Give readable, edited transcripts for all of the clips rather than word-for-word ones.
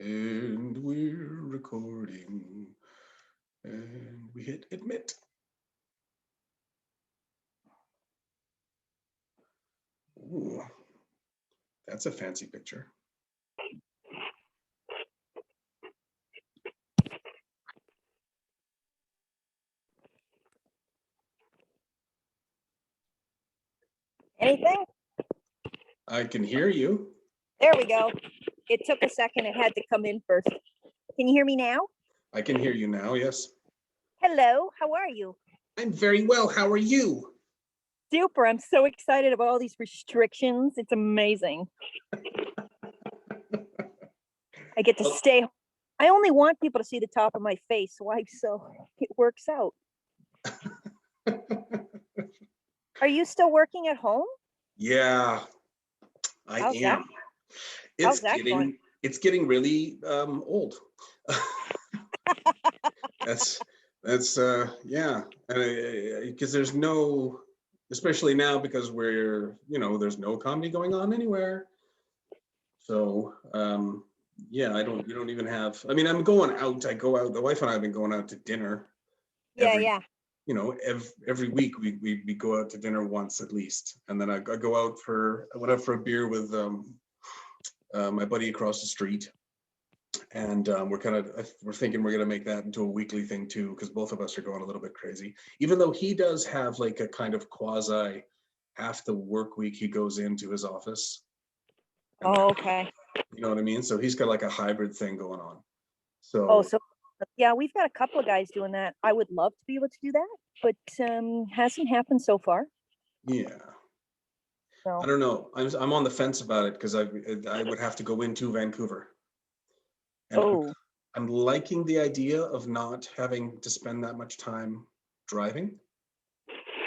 And we're recording. And we hit admit. Ooh, that's a fancy picture. Anything? I can hear you. There we go. It took a second. It had to come in first. Can you hear me now? I can hear you now, yes. Hello, how are you? I'm very well. How are you? Super. I'm so excited about all these restrictions. It's amazing. I get to stay. I only want people to see the top of my face. Why? So it works out. Are you still working at home? Yeah, I How's am. that? How's that going? It's getting really old. that's yeah, because there's no, especially now because there's no comedy going on anywhere. So yeah, you don't even have. I mean, I'm going out. I go out. The wife and I have been going out to dinner Yeah. every week. We go out to dinner once at least, and then I go out I went out for a beer with my buddy across the street, and we're thinking we're gonna make that into a weekly thing too, because both of us are going a little bit crazy. Even though he does have like a kind of quasi half the work week he goes into his office. Oh, okay. You know what I mean? So he's got like a hybrid thing going on. So yeah, we've got a couple of guys doing that. I would love to be able to do that, but hasn't happened so far. Yeah. So. I don't know. I'm on the fence about it because I would have to go into Vancouver. And I'm liking the idea of not having to spend that much time driving.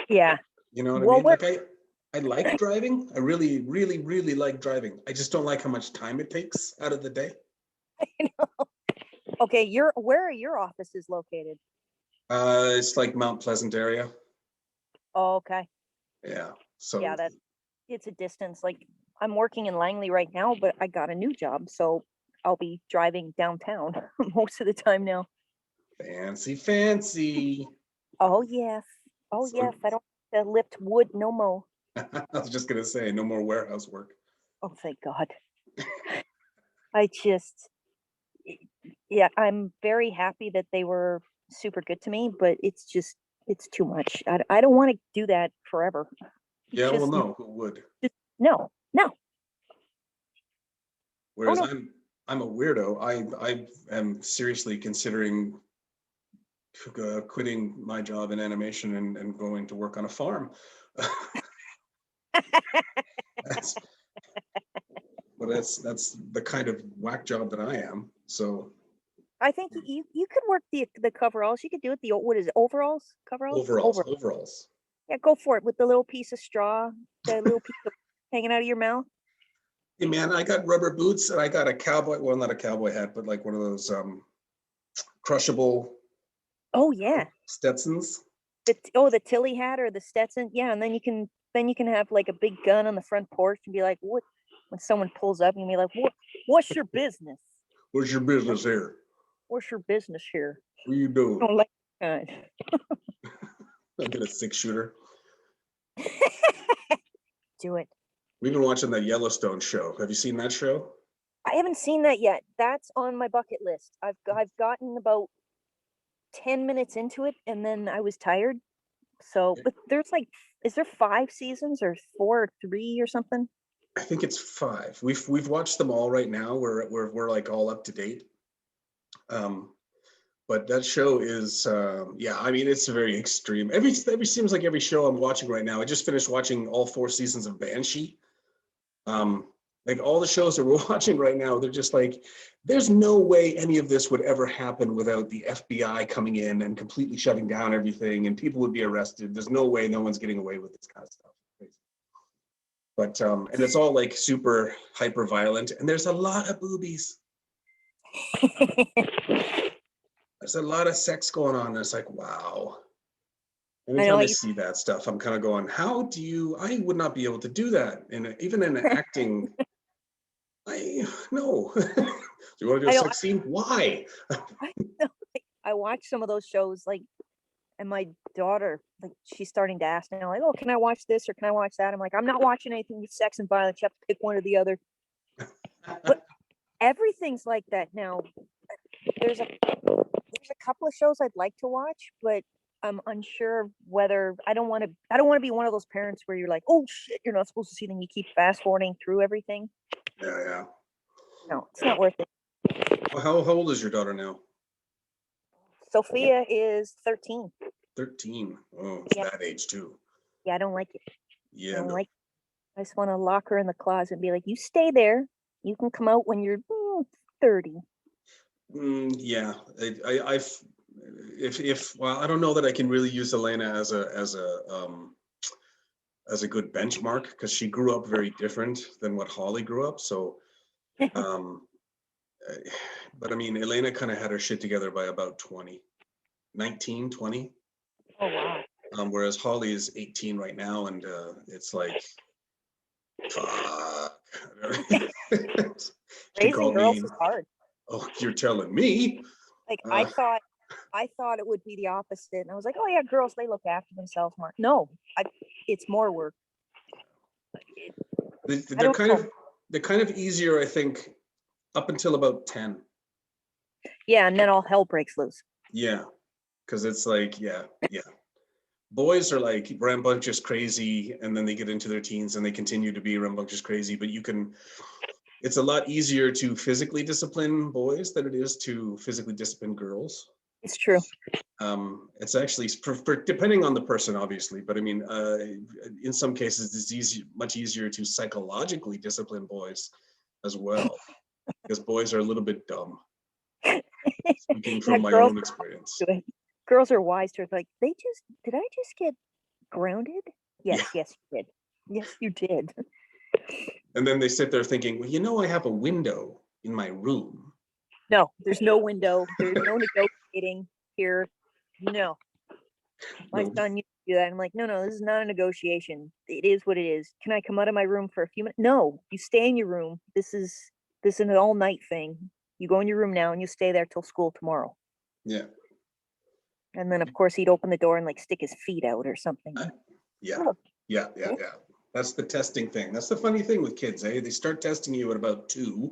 Yeah. You know what I mean? Like I like driving. I really, really, really like driving. I just don't like how much time it takes out of the day. I know. Okay, where are your offices located? It's like Mount Pleasant area. Oh, okay. Yeah. So yeah, it's a distance. Like I'm working in Langley right now, but I got a new job, so I'll be driving downtown most of the time now. Fancy. Oh yes. Yes. I don't have to lift wood no more. I was just gonna say, no more warehouse work. Oh, thank God. I'm very happy that they were super good to me, but it's too much. I don't want to do that forever. Yeah, well, no, who would? No. Whereas I'm a weirdo. I am seriously considering quitting my job in animation and going to work on a farm. that's the kind of whack job that I am. So I think you could work the coveralls. You could do it. What is it? Overalls? Coveralls? Overalls. Yeah, go for it with the little piece of straw, the little piece of hanging out of your mouth. Hey man, I got rubber boots and I got a cowboy. Well, not a cowboy hat, but like one of those crushable. Oh yeah. Stetsons. The Tilly hat or the Stetson. Yeah, and then you can have like a big gun on the front porch and be like, what? When someone pulls up, and be like, what's your business? What's your business here? What's your business here? What are you doing? I don't like that. I get a 6-shooter. Do it. We've been watching the Yellowstone show. Have you seen that show? I haven't seen that yet. That's on my bucket list. I've gotten about 10 minutes into it, and then I was tired. So, but there's like, is there 5 seasons or 4 or 3 or something? I think it's 5. We've watched them all right now. We're like all up to date. But that show is I mean, it's very extreme. Every seems like every show I'm watching right now. I just finished watching all 4 seasons of Banshee. Like all the shows that we're watching right now, they're just like, there's no way any of this would ever happen without the FBI coming in and completely shutting down everything, and people would be arrested. There's no way no one's getting away with this kind of stuff. But and it's all like super hyper violent, and there's a lot of boobies. There's a lot of sex going on. And it's like, wow. Anytime I see that stuff, I'm kind of going, I would not be able to do that. And even in acting, no. Do you want to do I a know. sex scene? Why? I know. I watch some of those shows, like, and my daughter, like, she's starting to ask now, like, oh, can I watch this or can I watch that? I'm like, I'm not watching anything with sex and violence. You have to pick one or the other. But everything's like that now. There's a couple of shows I'd like to watch, but I'm unsure whether I don't want to be one of those parents where you're like, oh shit, you're not supposed to see, then you keep fast forwarding through everything. Yeah. No, it's not worth it. Well, how old is your daughter now? Sophia is 13. 13. Oh, it's Yeah. that age too. Yeah, I don't like it. Yeah. I don't No. like I just want to lock her in the closet and be like, you stay there. You can come out when you're 30. Yeah. I've if well, I don't know that I can really use Elena as a good benchmark because she grew up very different than what Holly grew up. So, um, but I mean, Elena kind of had her shit together by about 19, 20. Oh, wow. Whereas Holly is 18 right now, and it's like, fuck. She Raising called girls me, is hard. oh, you're telling me? Like, I thought it would be the opposite. And I was like, oh yeah, girls, they look after themselves more. No, it's more work. They're kind of easier, I think, up until about 10. Yeah, and then all hell breaks loose. Yeah, because it's like, yeah. Boys are like rambunctious crazy, and then they get into their teens and they continue to be rambunctious crazy. But it's a lot easier to physically discipline boys than it is to physically discipline girls. It's true. It's actually for depending on the person, obviously, but I mean, in some cases, it's much easier to psychologically discipline boys as well, because boys are a little bit dumb. Speaking from my own experience. Girls are wise to it. Like, did I just get grounded? Yes, Yeah. yes, you did. Yes, you did. And then they sit there thinking, well, I have a window in my room. No, there's no window. There's no negotiating here. No. My son used to do that. I'm like, no, this is not a negotiation. It is what it is. Can I come out of my room for a few minutes? No, you stay in your room. This is an all night thing. You go in your room now and you stay there till school tomorrow. Yeah. And then of course he'd open the door and like stick his feet out or something. Yeah. That's the testing thing. That's the funny thing with kids, eh? They start testing you at about 2.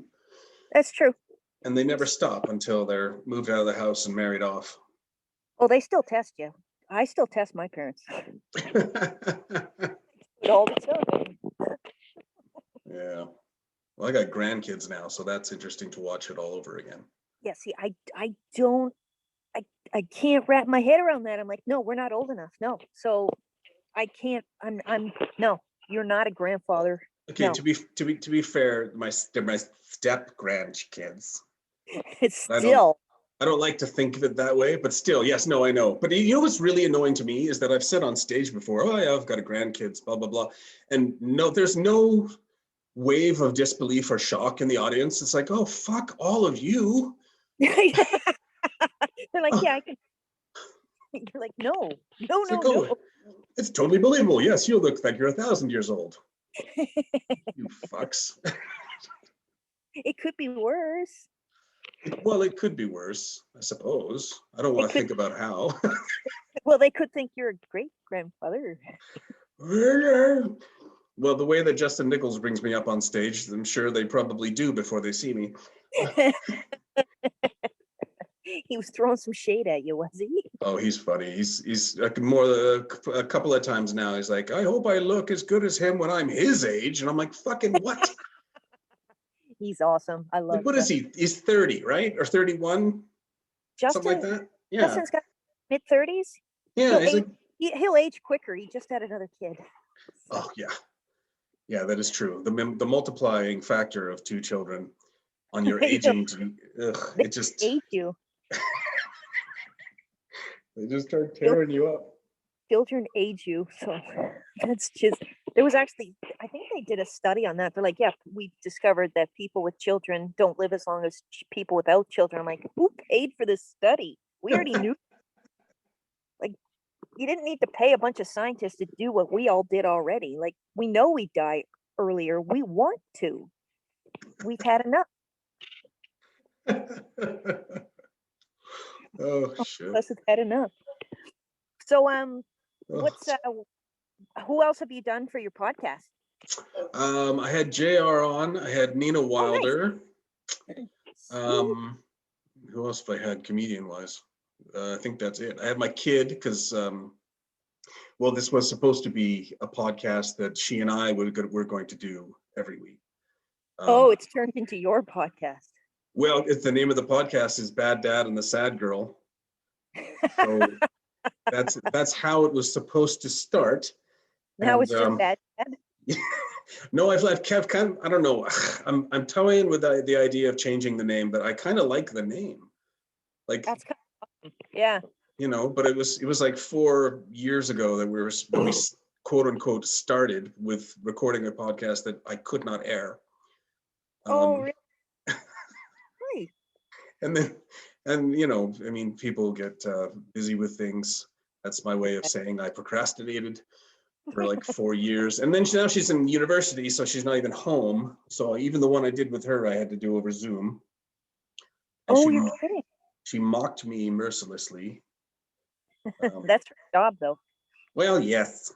That's true. And they never stop until they're moved out of the house and married off. Oh, they still test you. I still test my parents. All the time. Yeah. Well, I got grandkids now, so that's interesting to watch it all over again. Yeah, see, I can't wrap my head around that. I'm like, no, we're not old enough. No. So I can't, no, you're not a grandfather. Okay, no. to be fair, my step grandkids. It's still. I don't like to think of it that way, but still, yes, no, I know. But you know what's really annoying to me is that I've said on stage before, oh yeah, I've got a grandkids, blah, blah, blah. And no, there's no wave of disbelief or shock in the audience. It's like, oh, fuck all of you. They're like, yeah, I can. You're like, no. It's totally believable. Yes, you look like you're 1,000 years old. You fucks. It could be worse. Well, it could be worse, I suppose. I don't want to think about how. Well, they could think you're a great grandfather. Well, the way that Justin Nichols brings me up on stage, I'm sure they probably do before they see me. He was throwing some shade at you, was he? Oh, he's funny. He's a couple of times now. He's like, I hope I look as good as him when I'm his age. And I'm like, fucking what? He's awesome. I love. Like, what is he? He's 30, right? Or 31? Justin, something like that. Yeah. Justin's got mid-30s. Yeah, he'll age quicker. He just had another kid. So. Oh yeah, yeah, that is true. The multiplying factor of 2 children on your aging, it just age you. They just start tearing you up. Children age you, so that's just. There was actually, I think they did a study on that. They're like, yeah, we discovered that people with children don't live as long as people without children. I'm like, who paid for this study? We already knew. Like, you didn't need to pay a bunch of scientists to do what we all did already. Like, we know we die earlier. We want to. We've had enough. Oh shit. Plus, it's had enough. So, Oh. what's who else have you done for your podcast? I had JR on. I had Nina Wilder. Who else have I had comedian wise? I think that's it. I had my kid because well, this was supposed to be a podcast that she and I were going to do every week. Oh, it's turned into your podcast. Well, it's the name of the podcast is Bad Dad and the Sad Girl. So that's how it was supposed to start. Now it's just Bad Dad. No, I've kind of, I don't know. I'm toying with the idea of changing the name, but I kind of like the name. Like That's kind of awesome. Yeah. You know, but it was like 4 years ago that we quote unquote started with recording a podcast that I could not air. Oh, really? Right. And you know, I mean, people get busy with things. That's my way of saying I procrastinated for like 4 years. And then now she's in university, so she's not even home. So even the one I did with her, I had to do over Zoom. And you're kidding. She mocked me mercilessly. That's her job, though. Well, yes,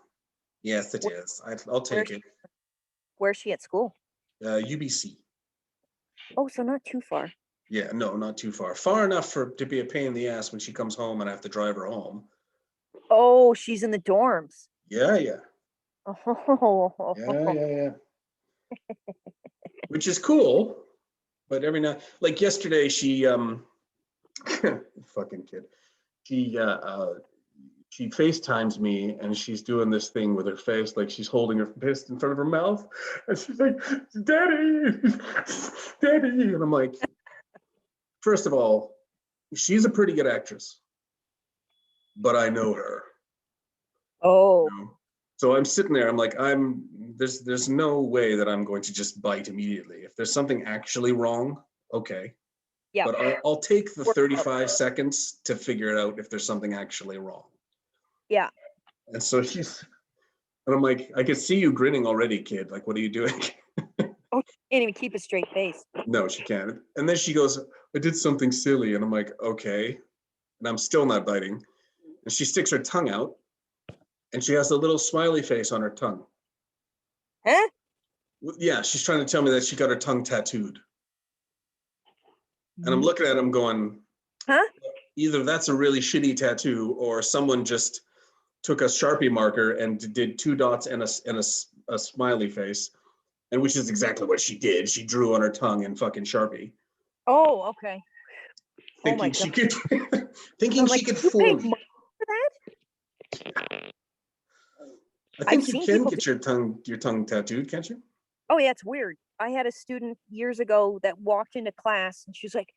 it is. I'll take it. Where's she at school? UBC. Oh, so not too far. Yeah, no, not too far. Far enough to be a pain in the ass when she comes home and I have to drive her home. Oh, she's in the dorms. Yeah. Oh. Yeah. Which is cool, but every now, like yesterday, she fucking kid. She FaceTimes me and she's doing this thing with her face, like she's holding her fist in front of her mouth. And she's like, Daddy. And I'm like, first of all, she's a pretty good actress, but I know her. Oh. You know? So I'm sitting there, I'm like, there's no way that I'm going to just bite immediately. If there's something actually wrong, okay. Yeah. But I'll take the 35 seconds to figure it out if there's something actually wrong. Yeah. And so and I'm like, I can see you grinning already, kid. Like, what are you doing? Oh, she can't even keep a straight face. No, she can't. And then she goes, I did something silly. And I'm like, okay. And I'm still not biting. And she sticks her tongue out and she has a little smiley face on her tongue. Huh? Yeah, she's trying to tell me that she got her tongue tattooed. And I'm looking at him going, huh? Either that's a really shitty tattoo or someone just took a Sharpie marker and did 2 dots and a smiley face, and which is exactly what she did. She drew on her tongue in fucking Sharpie. Oh, okay. Thinking she could, she could fool me. For that? I think you can get your tongue tattooed, can't you? Oh yeah, it's weird. I had a student years ago that walked into class and she was like,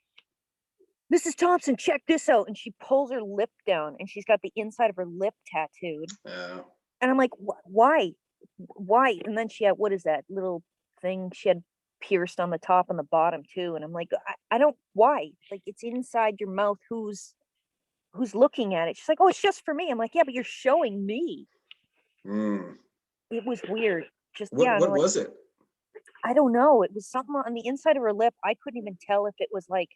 Mrs. Thompson, check this out. And she pulls her lip down and she's got the inside of her lip tattooed. And I'm like, why? Why? And then she had, what is that little thing she had pierced on the top and the bottom too? And I'm like, I don't, why? Like, it's inside your mouth. Who's looking at it? She's like, oh, it's just for me. I'm like, yeah, but you're showing me. It was weird. What was it? I don't know. It was something on the inside of her lip. I couldn't even tell if it was like,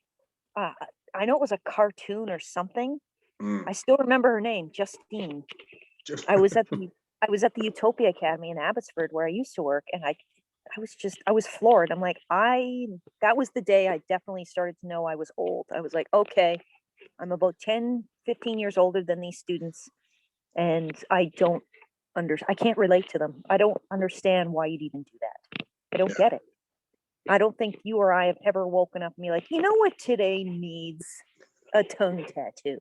I know it was a cartoon or something. I still remember her name, Justine. I was at the Utopia Academy in Abbotsford where I used to work, and I was floored. I'm like, that was the day I definitely started to know I was old. I was like, okay, I'm about 10, 15 years older than these students, and I can't relate to them. I don't understand why you'd even do that. I don't get it. I don't think you or I have ever woken up and be like, you know what today needs? A tongue tattoo.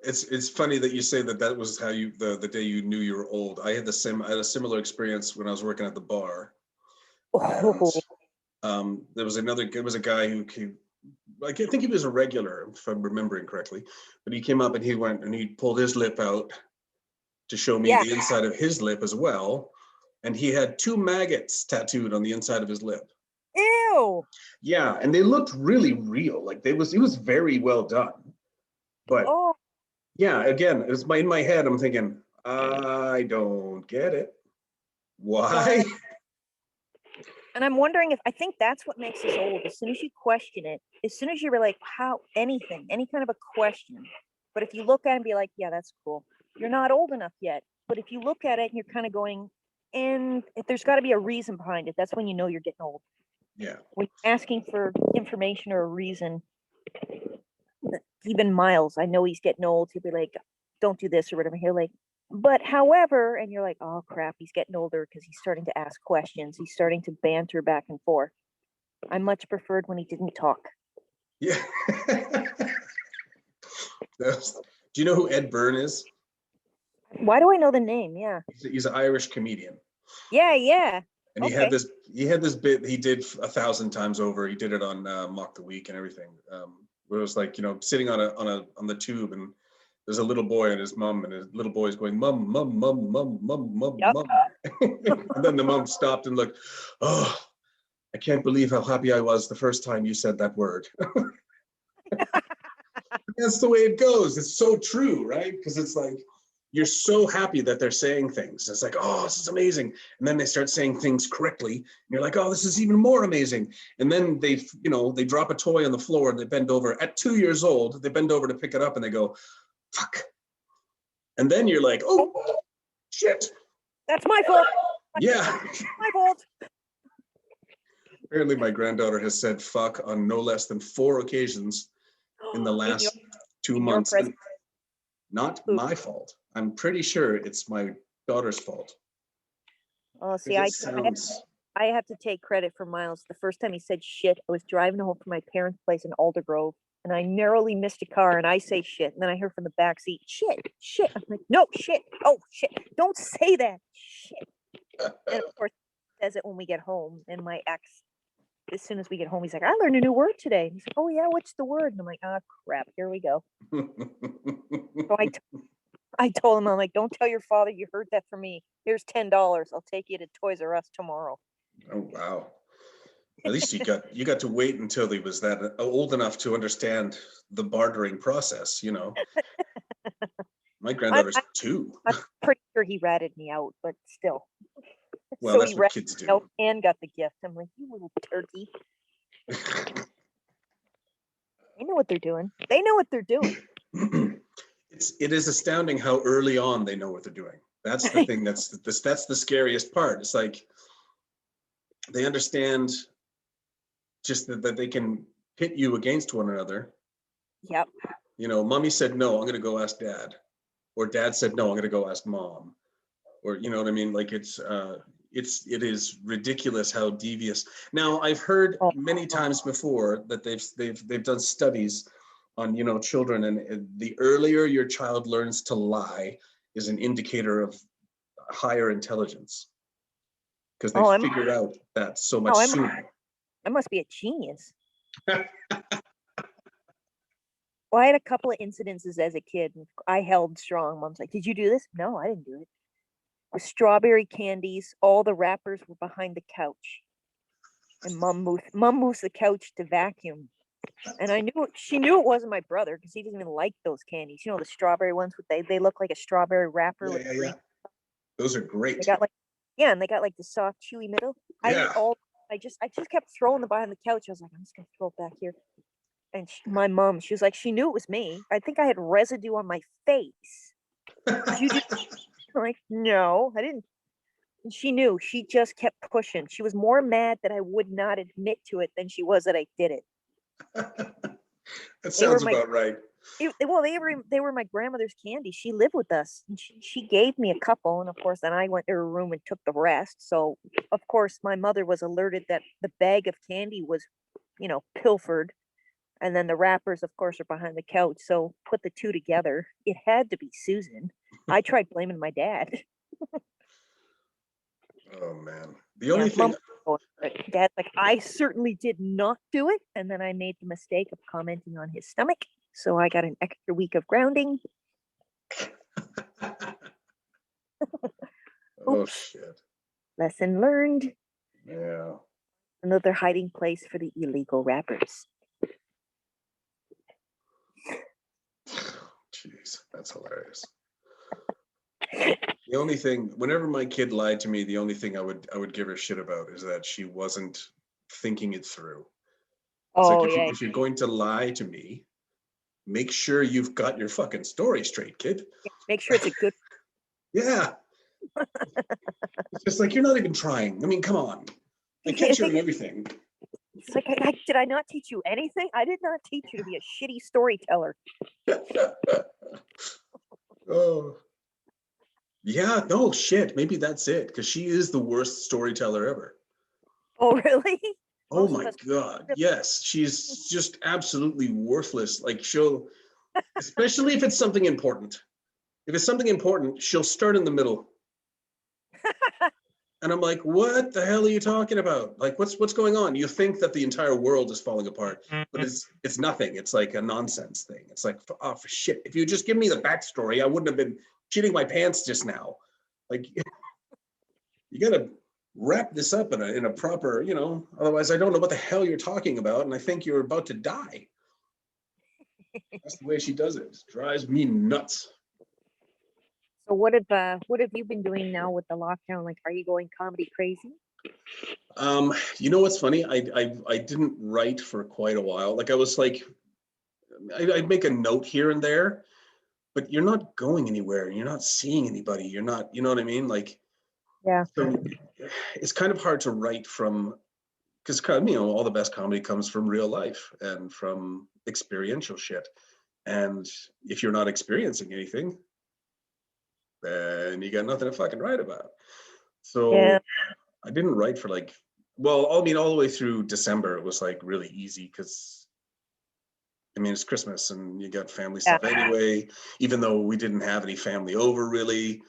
It's funny that you say that was how you the day you knew you were old. I had a similar experience when I was working at the bar. Oh. And, there was a guy who came, like, I think he was a regular, if I'm remembering correctly, but he came up and he went and he pulled his lip out to show me the inside of his lip as well. And he had 2 maggots tattooed on the inside of his lip. Ew. Yeah, and they looked really real. Like it was very well done. But yeah, again, it was in my head, I'm thinking, I don't get it. Why? And I'm wondering if I think that's what makes us old. As soon as you question it, as soon as you're like, how anything, any kind of a question. But if you look at it and be like, yeah, that's cool. You're not old enough yet. But if you look at it and you're kind of going, and if there's got to be a reason behind it, that's when you know you're getting old. Yeah. When you're asking for information or a reason, even Miles, I know he's getting old. He'll be like, don't do this or whatever. He'll like, but however, and you're like, oh crap, he's getting older because he's starting to ask questions. He's starting to banter back and forth. I much preferred when he didn't talk. Yeah. Do you know who Ed Byrne is? Why do I know the name? Yeah. He's an Irish comedian. Yeah. And he Okay. had this bit he did 1,000 times over. He did it on Mock the Week and everything. Where it was like, sitting on the tube, and there's a little boy and his mom, and his little boy is going, mum, mum, mum, mum, mum, mum, Yep. mum. And then the mom stopped and looked, oh, I can't believe how happy I was the first time you said that word. That's the way it goes. It's so true, right? Because it's like, you're so happy that they're saying things. It's like, oh, this is amazing. And then they start saying things correctly. And you're like, oh, this is even more amazing. And then they drop a toy on the floor and they bend over. At 2 years old, they bend over to pick it up and they go, fuck. And then you're like, oh, shit. That's my fault. Yeah. My fault. Apparently my granddaughter has said fuck on no less than 4 occasions in the last 2 months. Not my fault. I'm pretty sure it's my daughter's fault. Oh, see, I have to take credit for Miles. The first time he said shit, I was driving home from my parents' place in Aldergrove, and I narrowly missed a car, and I say shit, and then I heard from the back seat, shit. I'm like, no, shit. Oh, shit. Don't say that. Shit. And of course, he says it when we get home, and my ex, as soon as we get home, he's like, I learned a new word today. He's like, oh yeah, what's the word? And I'm like, ah, crap, here we go. So I told him, I'm like, don't tell your father you heard that from me. Here's $10. I'll take you to Toys R Us tomorrow. Oh wow! At least you got to wait until he was that old enough to understand the bartering process. My granddaughter's 2. I'm pretty sure he ratted me out, but still. Well, so that's what kids do. And got the gift. I'm like, you little turkey. They know what they're doing. It is astounding how early on they know what they're doing. That's the thing. That's the scariest part. It's like they understand just that they can pit you against one another. Yep. Mommy said no, I'm going to go ask dad, or dad said no, I'm going to go ask mom, or you know what I mean. Like it is ridiculous how devious. Now I've heard many times before that they've done studies on children, and the earlier your child learns to lie is an indicator of higher intelligence, because they figured out that so much sooner. I must be a genius. Well, I had a couple of incidences as a kid. I held strong. Mom's like, did you do this? No, I didn't do it. With strawberry candies, all the wrappers were behind the couch, and mom moves the couch to vacuum. And she knew it wasn't my brother, because he doesn't even like those candies. The strawberry ones they look like a strawberry wrapper. Yeah. Those are great. They got and they got like the soft, chewy middle. Yeah. I just kept throwing them behind the couch. I was like, I'm just gonna throw it back here. And my mom, she was like, she knew it was me. I think I had residue on my face. Did you do? I'm like, no, I didn't. And she knew. She just kept pushing. She was more mad that I would not admit to it than she was that I did it. That sounds about right. They were my grandmother's candy. She lived with us, and she gave me a couple, and of course then I went to her room and took the rest. So of course my mother was alerted that the bag of candy was pilfered, and then the wrappers of course are behind the couch. So put the two together, it had to be Susan. I tried blaming my dad. Oh man, the only thing Dad's like, I certainly did not do it. And then I made the mistake of commenting on his stomach. So I got an extra week of grounding. Oh, shit. Lesson learned. Yeah. Another hiding place for the illegal rappers. Jeez, that's hilarious. The only thing, whenever my kid lied to me, the only thing I would give her shit about is that she wasn't thinking it through. It's like Oh if, you, yeah, if you're going to lie to me, make sure you've got your fucking story straight, kid. make sure it's a good. Yeah. It's just like you're not even trying. I mean, come on. I catch you in everything. It's like, did I not teach you anything? I did not teach you to be a shitty storyteller. Oh. Yeah, no shit. Maybe that's it. Because she is the worst storyteller ever. Oh really? Oh Most of my us. God. Yes. She's just absolutely worthless. Like she'll, especially if it's something important. If it's something important, she'll start in the middle. And I'm like, what the hell are you talking about? Like, what's going on? You think that the entire world is falling apart, but it's nothing. It's like a nonsense thing. It's like, oh, for shit. If you just give me the backstory, I wouldn't have been shitting my pants just now. Like, you got to wrap this up in a proper, otherwise I don't know what the hell you're talking about. And I think you're about to die. That's the way she does it. It drives me nuts. So what have you been doing now with the lockdown? Like, are you going comedy crazy? You know what's funny? I didn't write for quite a while. Like I was like, I'd make a note here and there, but you're not going anywhere. You're not seeing anybody. You're not, you know what I mean? Like, Yeah. so it's kind of hard to write from, because all the best comedy comes from real life and from experiential shit. And if you're not experiencing anything, then you got nothing to fucking write about. So Yeah. I didn't write for like, well, I mean, all the way through December, it was like really easy because I mean, it's Christmas and you got family Yeah. stuff anyway, even though we didn't have any family over really.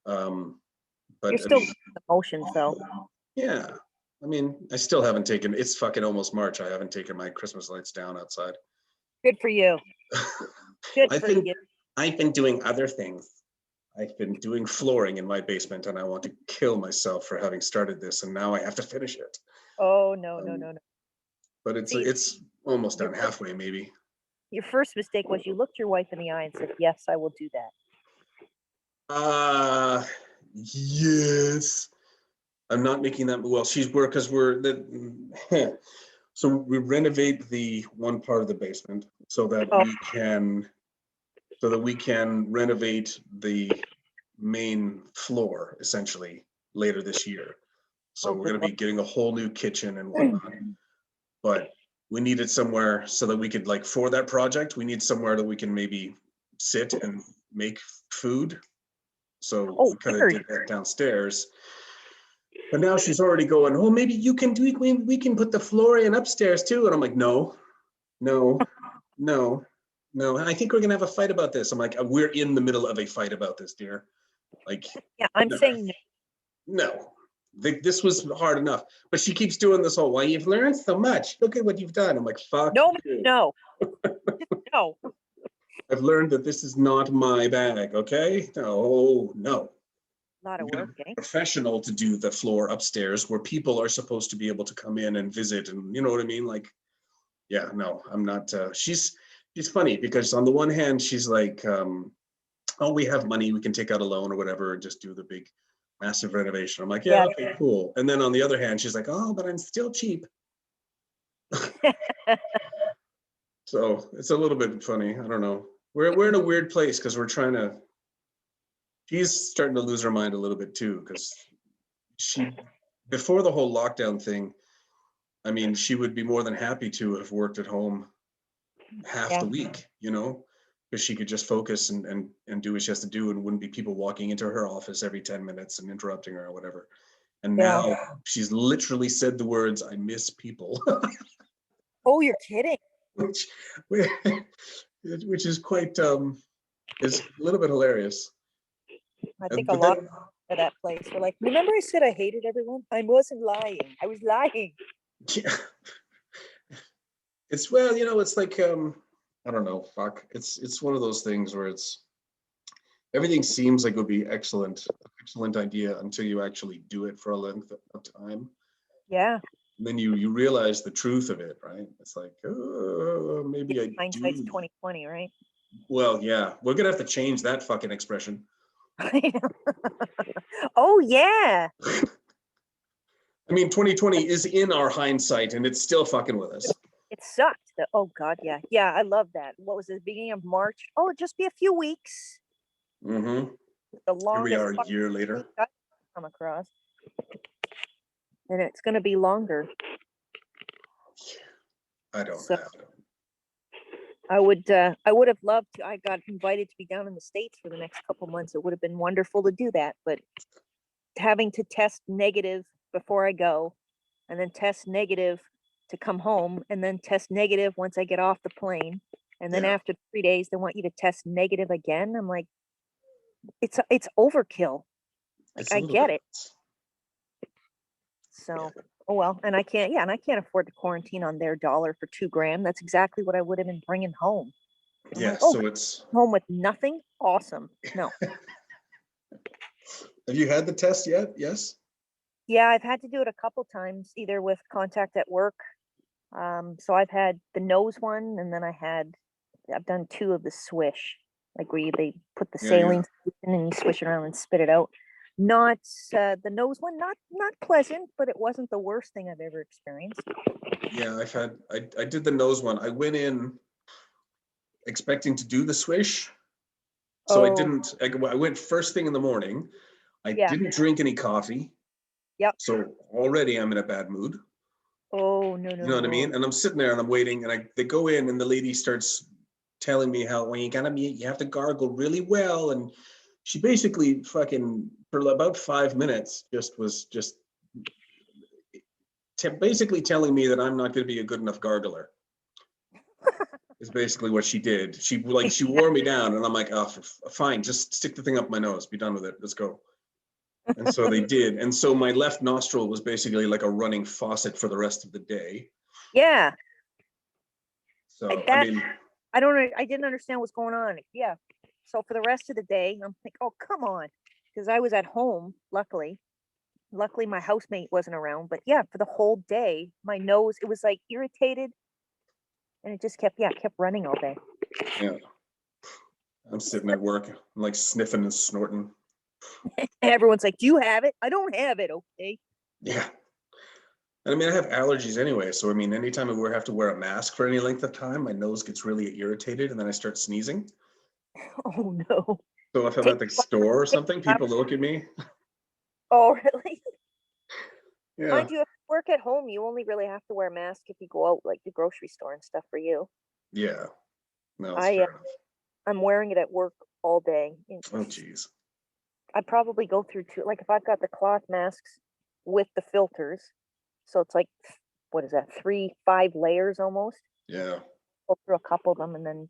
You're But I still mean, emotions though. yeah, I mean, I still haven't taken, it's fucking almost March. I haven't taken my Christmas lights down outside. Good for you. Good I've for been, you. I've been doing other things. I've been doing flooring in my basement and I want to kill myself for having started this and now I have to finish it. Oh no, no, Um, no, no. but it's See, it's almost your done, halfway maybe. your first mistake was you looked your wife in the eye and said, "Yes, I will do that." Uh yes. I'm not making that well. She's work because we're the so we renovate the one part of the basement Oh, so that we can renovate the main floor essentially later this year. So oh, we're good going to Lord. be getting a whole new kitchen and whatnot. But we needed somewhere so that we could like for that project, we need somewhere that we can maybe sit and make food. So Oh, we kind of weird. did that downstairs. But now she's already going, oh, maybe you can do it. We can put the floor in upstairs too. And I'm like, no, no, no, no. And I think we're going to have a fight about this. I'm like, we're in the middle of a fight about this, dear. Like, Yeah, I'm no, saying no. no. This was hard enough. But she keeps doing this whole, why you've learned so much. Look at what you've done. I'm like, fuck No, you. no, no. I've learned that this is not my bag, okay? No, no. A lot We of get a work, eh? professional to do the floor upstairs where people are supposed to be able to come in and visit and you know what I mean? Like, yeah, no, I'm not she's funny because on the one hand she's like, oh, we have money, we can take out a loan or whatever and just do the big massive renovation. I'm like, yeah, Yeah. okay, cool. And then on the other hand, she's like, oh, but I'm still cheap. So it's a little bit funny. I don't know. We're in a weird place because she's starting to lose her mind a little bit too, because she before the whole lockdown thing, I mean, she would be more than happy to have worked at home half Yeah. the week, because she could just focus and do what she has to do and wouldn't be people walking into her office every 10 minutes and interrupting her or whatever. And Yeah. now she's literally said the words, I miss people, Oh, you're kidding. which which is quite is a little bit hilarious. I think a But lot then of that place. We're like, remember I said I hated everyone? I wasn't lying. I was lying. yeah, it's well, it's like I don't know, fuck. It's one of those things where it's everything seems like it would be excellent idea until you actually do it for a length of time. Yeah. And then you realize the truth of it, right? It's like, Yeah, maybe I hindsight's do. 2020, right? Well, yeah, we're gonna have to change that fucking expression. Oh yeah, I mean, 2020 is in our hindsight, and it's still fucking with us. it sucked. Oh god, yeah, yeah. I love that. What was it? The beginning of March? Oh, it'll just be a few weeks. Mm-hmm. The Here we longest are a fucking year week later. I've come across, and it's gonna be longer. I don't So have it. I would have loved to. I got invited to be down in the States for the next couple months. It would have been wonderful to do that, but having to test negative before I go, and then test negative to come home, and then test negative once I get off the plane, and then Yeah, after 3 days they want you to test negative again. I'm like, it's overkill. Like it's a I little get bit. it. Yeah, So oh well, and I can't. Yeah, and I can't afford to quarantine on their dollar for 2 grand. That's exactly what I would have been bringing home. I'm yeah. like, oh, So it's. home with nothing. Awesome. No. Have you had the test yet? Yes. Yeah, I've had to do it a couple times, either with contact at work. So I've had the nose one, and then I've done two of the swish, like where they put the Yeah, yeah, saline solution and you swish it around and spit it out. Not the nose one, not pleasant, but it wasn't the worst thing I've ever experienced. yeah. I did the nose one. I went in expecting to do the swish, so I Oh, didn't. I went first thing in the morning. I yeah, didn't drink any coffee, yep. so already I'm in a bad mood. Oh, no, You no, know what I no. mean? And I'm sitting there and I'm waiting, and they go in, and the lady starts telling me how when you have to gargle really well, and she basically fucking for about 5 minutes just basically telling me that I'm not going to be a good enough gargler. Is basically what she did. She wore me down, and I'm like, oh, fine, just stick the thing up my nose, be done with it, let's go. And so they did, and so my left nostril was basically like a running faucet for the rest of the day. Yeah, So I that mean, I didn't understand what's going on. Yeah. So for the rest of the day, I'm like, oh, come on, because I was at home. Luckily, my housemate wasn't around. But yeah, for the whole day, my nose, it was like irritated, and it just kept running all day. yeah, I'm sitting at work, I'm like sniffing and snorting. Everyone's like, "Do you have it?" I don't have it. Okay. Yeah. And I mean, I have allergies anyway. So, I mean, anytime I have to wear a mask for any length of time, my nose gets really irritated and then I start sneezing. Oh no. So, if I'm Take at the store or something, people look at me. Oh really? Yeah. Mind you, if you work at home, you only really have to wear a mask if you go out, like the grocery store and stuff. For you, Yeah. No, it's I fair enough. I'm wearing it at work all day. Oh, geez. I probably go through two. Like if I've got the cloth masks with the filters, so it's like what is that? 5 layers almost. Yeah. Go through a couple of them, and then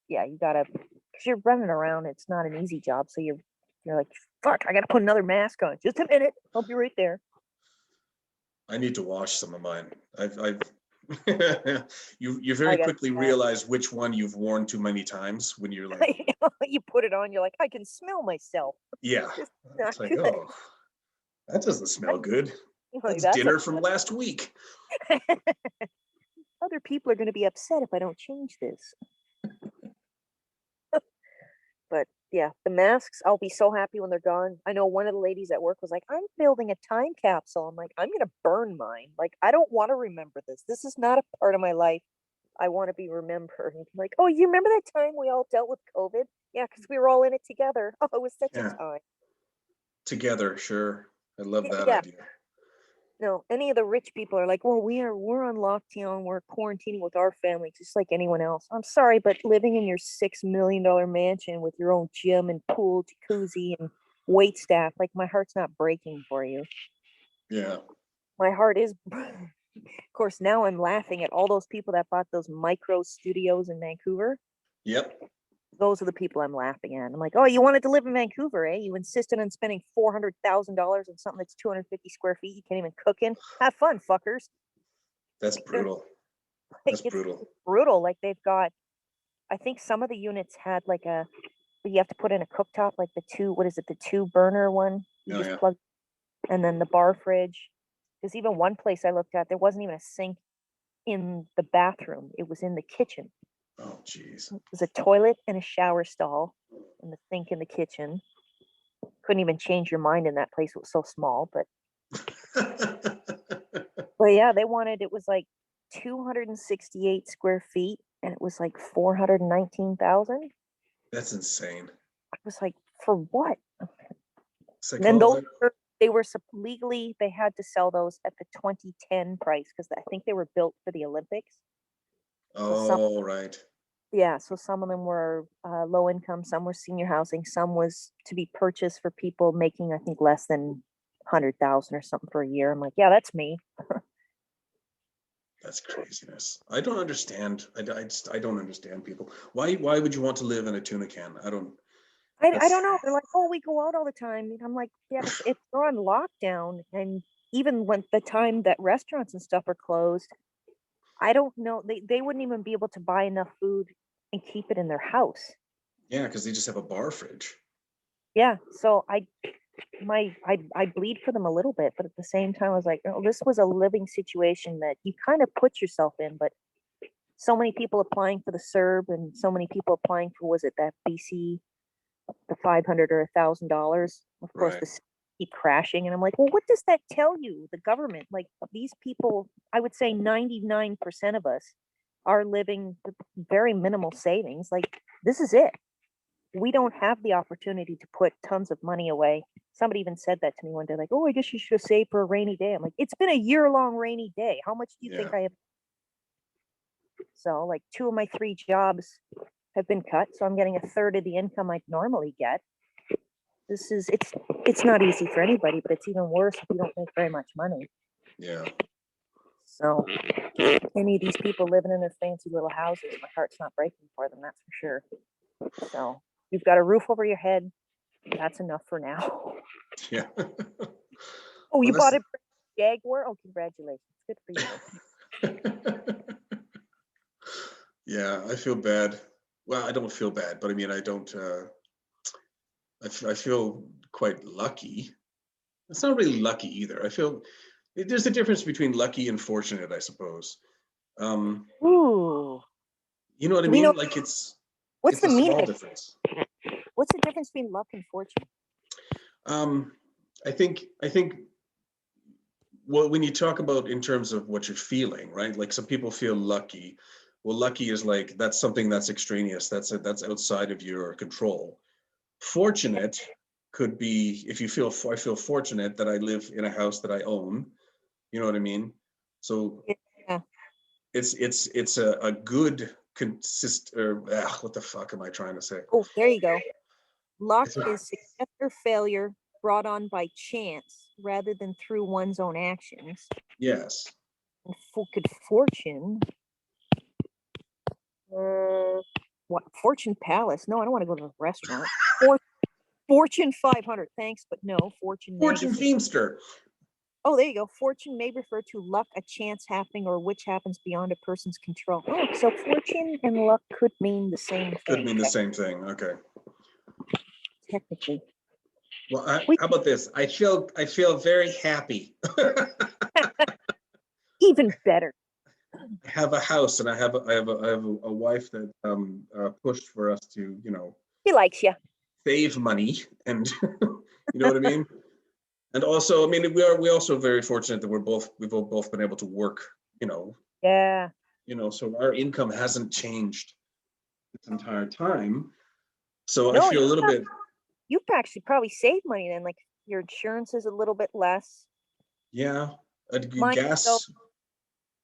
yeah, you gotta because you're running around. It's not an easy job, so you're like, fuck, I gotta put another mask on. Just a minute, I'll be right there. I need to wash some of mine. I've you very I got quickly realize which one you've worn too many times when you're like, you put it on. You're like, I can smell myself. yeah. This is not It's like, good. oh, that doesn't smell good. You're like, That's that's dinner from last week. other people are going to be upset if I don't change this. But yeah, the masks, I'll be so happy when they're gone. I know one of the ladies at work was like, I'm building a time capsule. I'm like, I'm going to burn mine. Like, I don't want to remember this. This is not a part of my life I want to be remembered. And like, oh, you remember that time we all dealt with COVID? Yeah, because we were all in it together. Oh, it was such a Yeah. time. Together, sure. I love that Yeah, idea. no, any of the rich people are like, well, we're on lockdown, we're quarantining with our family, just like anyone else. I'm sorry, but living in your $6 million mansion with your own gym and pool, jacuzzi, and wait staff, like my heart's not breaking for you. Yeah. My heart is. Of course, now I'm laughing at all those people that bought those micro studios in Vancouver. Yep. Those are the people I'm laughing at. I'm like, oh, you wanted to live in Vancouver, eh? You insisted on spending $400,000 on something that's 250 square feet. You can't even cook in. Have fun, fuckers. That's Like they're brutal. like That's brutal. it's brutal. Like they've got. I think some of the units had like a. You have to put in a cooktop, like the two. What is it? The two burner one. You Oh just yeah. plug, and then the bar fridge. There's even one place I looked at. There wasn't even a sink in the bathroom. It was in the kitchen. Oh geez. It was a toilet and a shower stall, and the sink in the kitchen. couldn't even change your mind in that place. It was so small, but yeah, they wanted, it was like 268 square feet and it was like 419,000. That's insane. I was like, for what? It's like, And then oh, they were legally, they had to sell those at the 2010 price because I think they were built for the Olympics. So oh, right. yeah, so some of them were low income, some were senior housing, some was to be purchased for people making, I think, less than 100,000 or something for a year. I'm like, yeah, that's me. That's craziness. I don't understand. I don't understand people. Why would you want to live in a tuna can? I don't. I That's don't know. They're like, oh, we go out all the time. And I'm like, yeah, but if they're on lockdown, and even when the time that restaurants and stuff are closed, I don't know. They wouldn't even be able to buy enough food and keep it in their house. yeah, because they just have a bar fridge. Yeah. So I bleed for them a little bit, but at the same time, I was like, oh, this was a living situation that you kind of put yourself in, but so many people applying for the CERB and so many people applying for, was it that BC, the 500 or $1,000? Of course, Right. this keep crashing. And I'm like, well, what does that tell you? The government, like these people, I would say 99% of us are living with very minimal savings. Like this is it. We don't have the opportunity to put tons of money away. Somebody even said that to me one day, like, oh, I guess you should have saved for a rainy day. I'm like, it's been a year-long rainy day. How much do you think Yeah. I have? So like 2 of my 3 jobs have been cut. So I'm getting a third of the income I'd normally get. This is, it's not easy for anybody, but it's even worse if you don't make very much money. Yeah. So any of these people living in their fancy little houses, my heart's not breaking for them, that's for sure. So you've got a roof over your head. That's enough for now. Yeah. Oh, you Well, bought a Jaguar? Oh, congratulations. Good for you. yeah, I feel bad. Well, I don't feel bad, but I mean, I don't. I feel quite lucky. It's not really lucky either. I feel there's a difference between lucky and fortunate, I suppose. Um, Ooh. you know what I Do we know mean? Like what's it's the a small meaning? difference. What's the difference between luck and fortune? Um, I think well, when you talk about in terms of what you're feeling, right? Like some people feel lucky. Well, lucky is like that's something that's extraneous. That's outside of your control. Fortunate could be if you feel I feel fortunate that I live in a house that I own. You know what I mean? So Yeah. it's a good consist or what the fuck am I trying to say? Oh, there you go. Luck It's a, is success or failure brought on by chance rather than through one's own actions. yes. And could fortune, what, Fortune Palace? No, I don't want to go to a restaurant. Or Fortune 500, thanks, but no. Fortune Fortune Magazine. Feimster. Oh, there you go. Fortune may refer to luck, a chance happening, or which happens beyond a person's control. Oh, so fortune and luck could mean the same Could thing. mean the same thing. Okay. Technically. Well, We how about this? I feel very happy. even better. I have a house and I have a wife that pushed for us to He likes you. save money and you know what I mean. And also, I mean, we also very fortunate that we've both been able to work. You know, Yeah. so our income hasn't changed this entire time. So I No, feel a little bit, you've actually probably saved money then. Like your insurance is a little bit less. yeah, Mine is so, gas.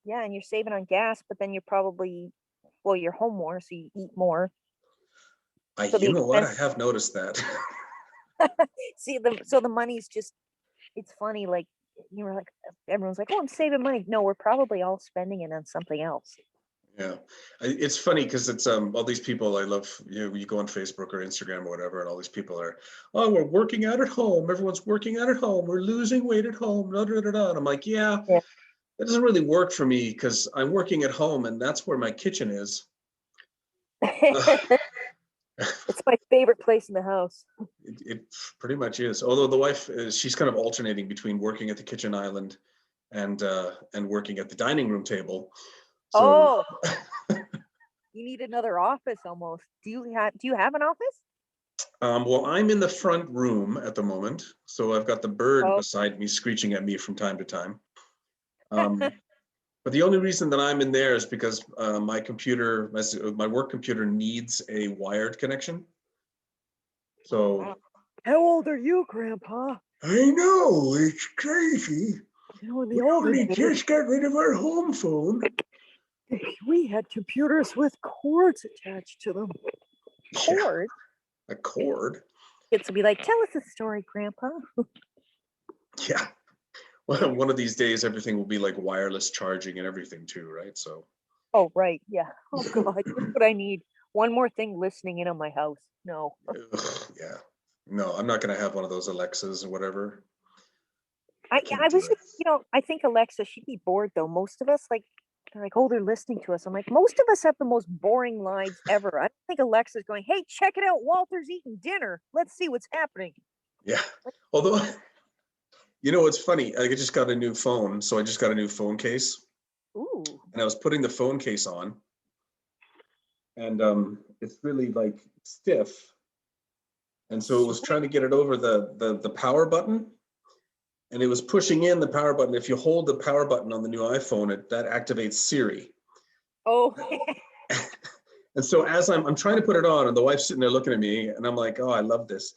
yeah, and you're saving on gas, but then you're probably, well, you're home more, so you eat more. So the You know what? expense, I have noticed that. see, the money's just, it's funny. Like you were like, everyone's like, oh, I'm saving money. No, we're probably all spending it on something else. Yeah, it's funny because it's all these people I love. You go on Facebook or Instagram or whatever, and all these people are, oh, we're working out at home. Everyone's working out at home. We're losing weight at home. Da, da, da, da. And I'm like, yeah, Yeah. that doesn't really work for me because I'm working at home and that's where my kitchen is. It's my favorite place in the house. It pretty much is. Although the wife she's kind of alternating between working at the kitchen island and working at the dining room table. So Oh, you need another office almost. Do you have an office? Well, I'm in the front room at the moment, so I've got the bird Oh, beside me screeching at me from time to time. Um, but the only reason that I'm in there is because my computer, my work computer needs a wired connection. So how old are you, Grandpa? I know it's crazy. You know, in the We olden only days, just got rid of our home phone. we had computers with cords attached to them. Yeah, Cords? a cord. Kids will be like, tell us a story, Grandpa. Yeah. Well, one of these days, everything will be like wireless charging and everything too, right? So, Oh, right. Yeah. Oh, God. That's what I need. One more thing listening in on my house. No. yeah. No, I'm not gonna have one of those Alexas or whatever. I Yeah, can't I do was, it. I think Alexa, she'd be bored though. Most of us, like, they're like, oh, they're listening to us. I'm like, most of us have the most boring lives ever. I don't think Alexa's going, hey, check it out. Walter's eating dinner. Let's see what's happening. Yeah. Like, Although, you know, what's funny. I just got a new phone, so I just got a new phone case, ooh. and I was putting the phone case on, and it's really like stiff, and so it was Sweet. trying to get it over the power button, and it was pushing in the power button. If you hold the power button on the new iPhone, that activates Siri. Oh, And so as I'm trying to put it on, and the wife's sitting there looking at me, and I'm like, oh, I love this.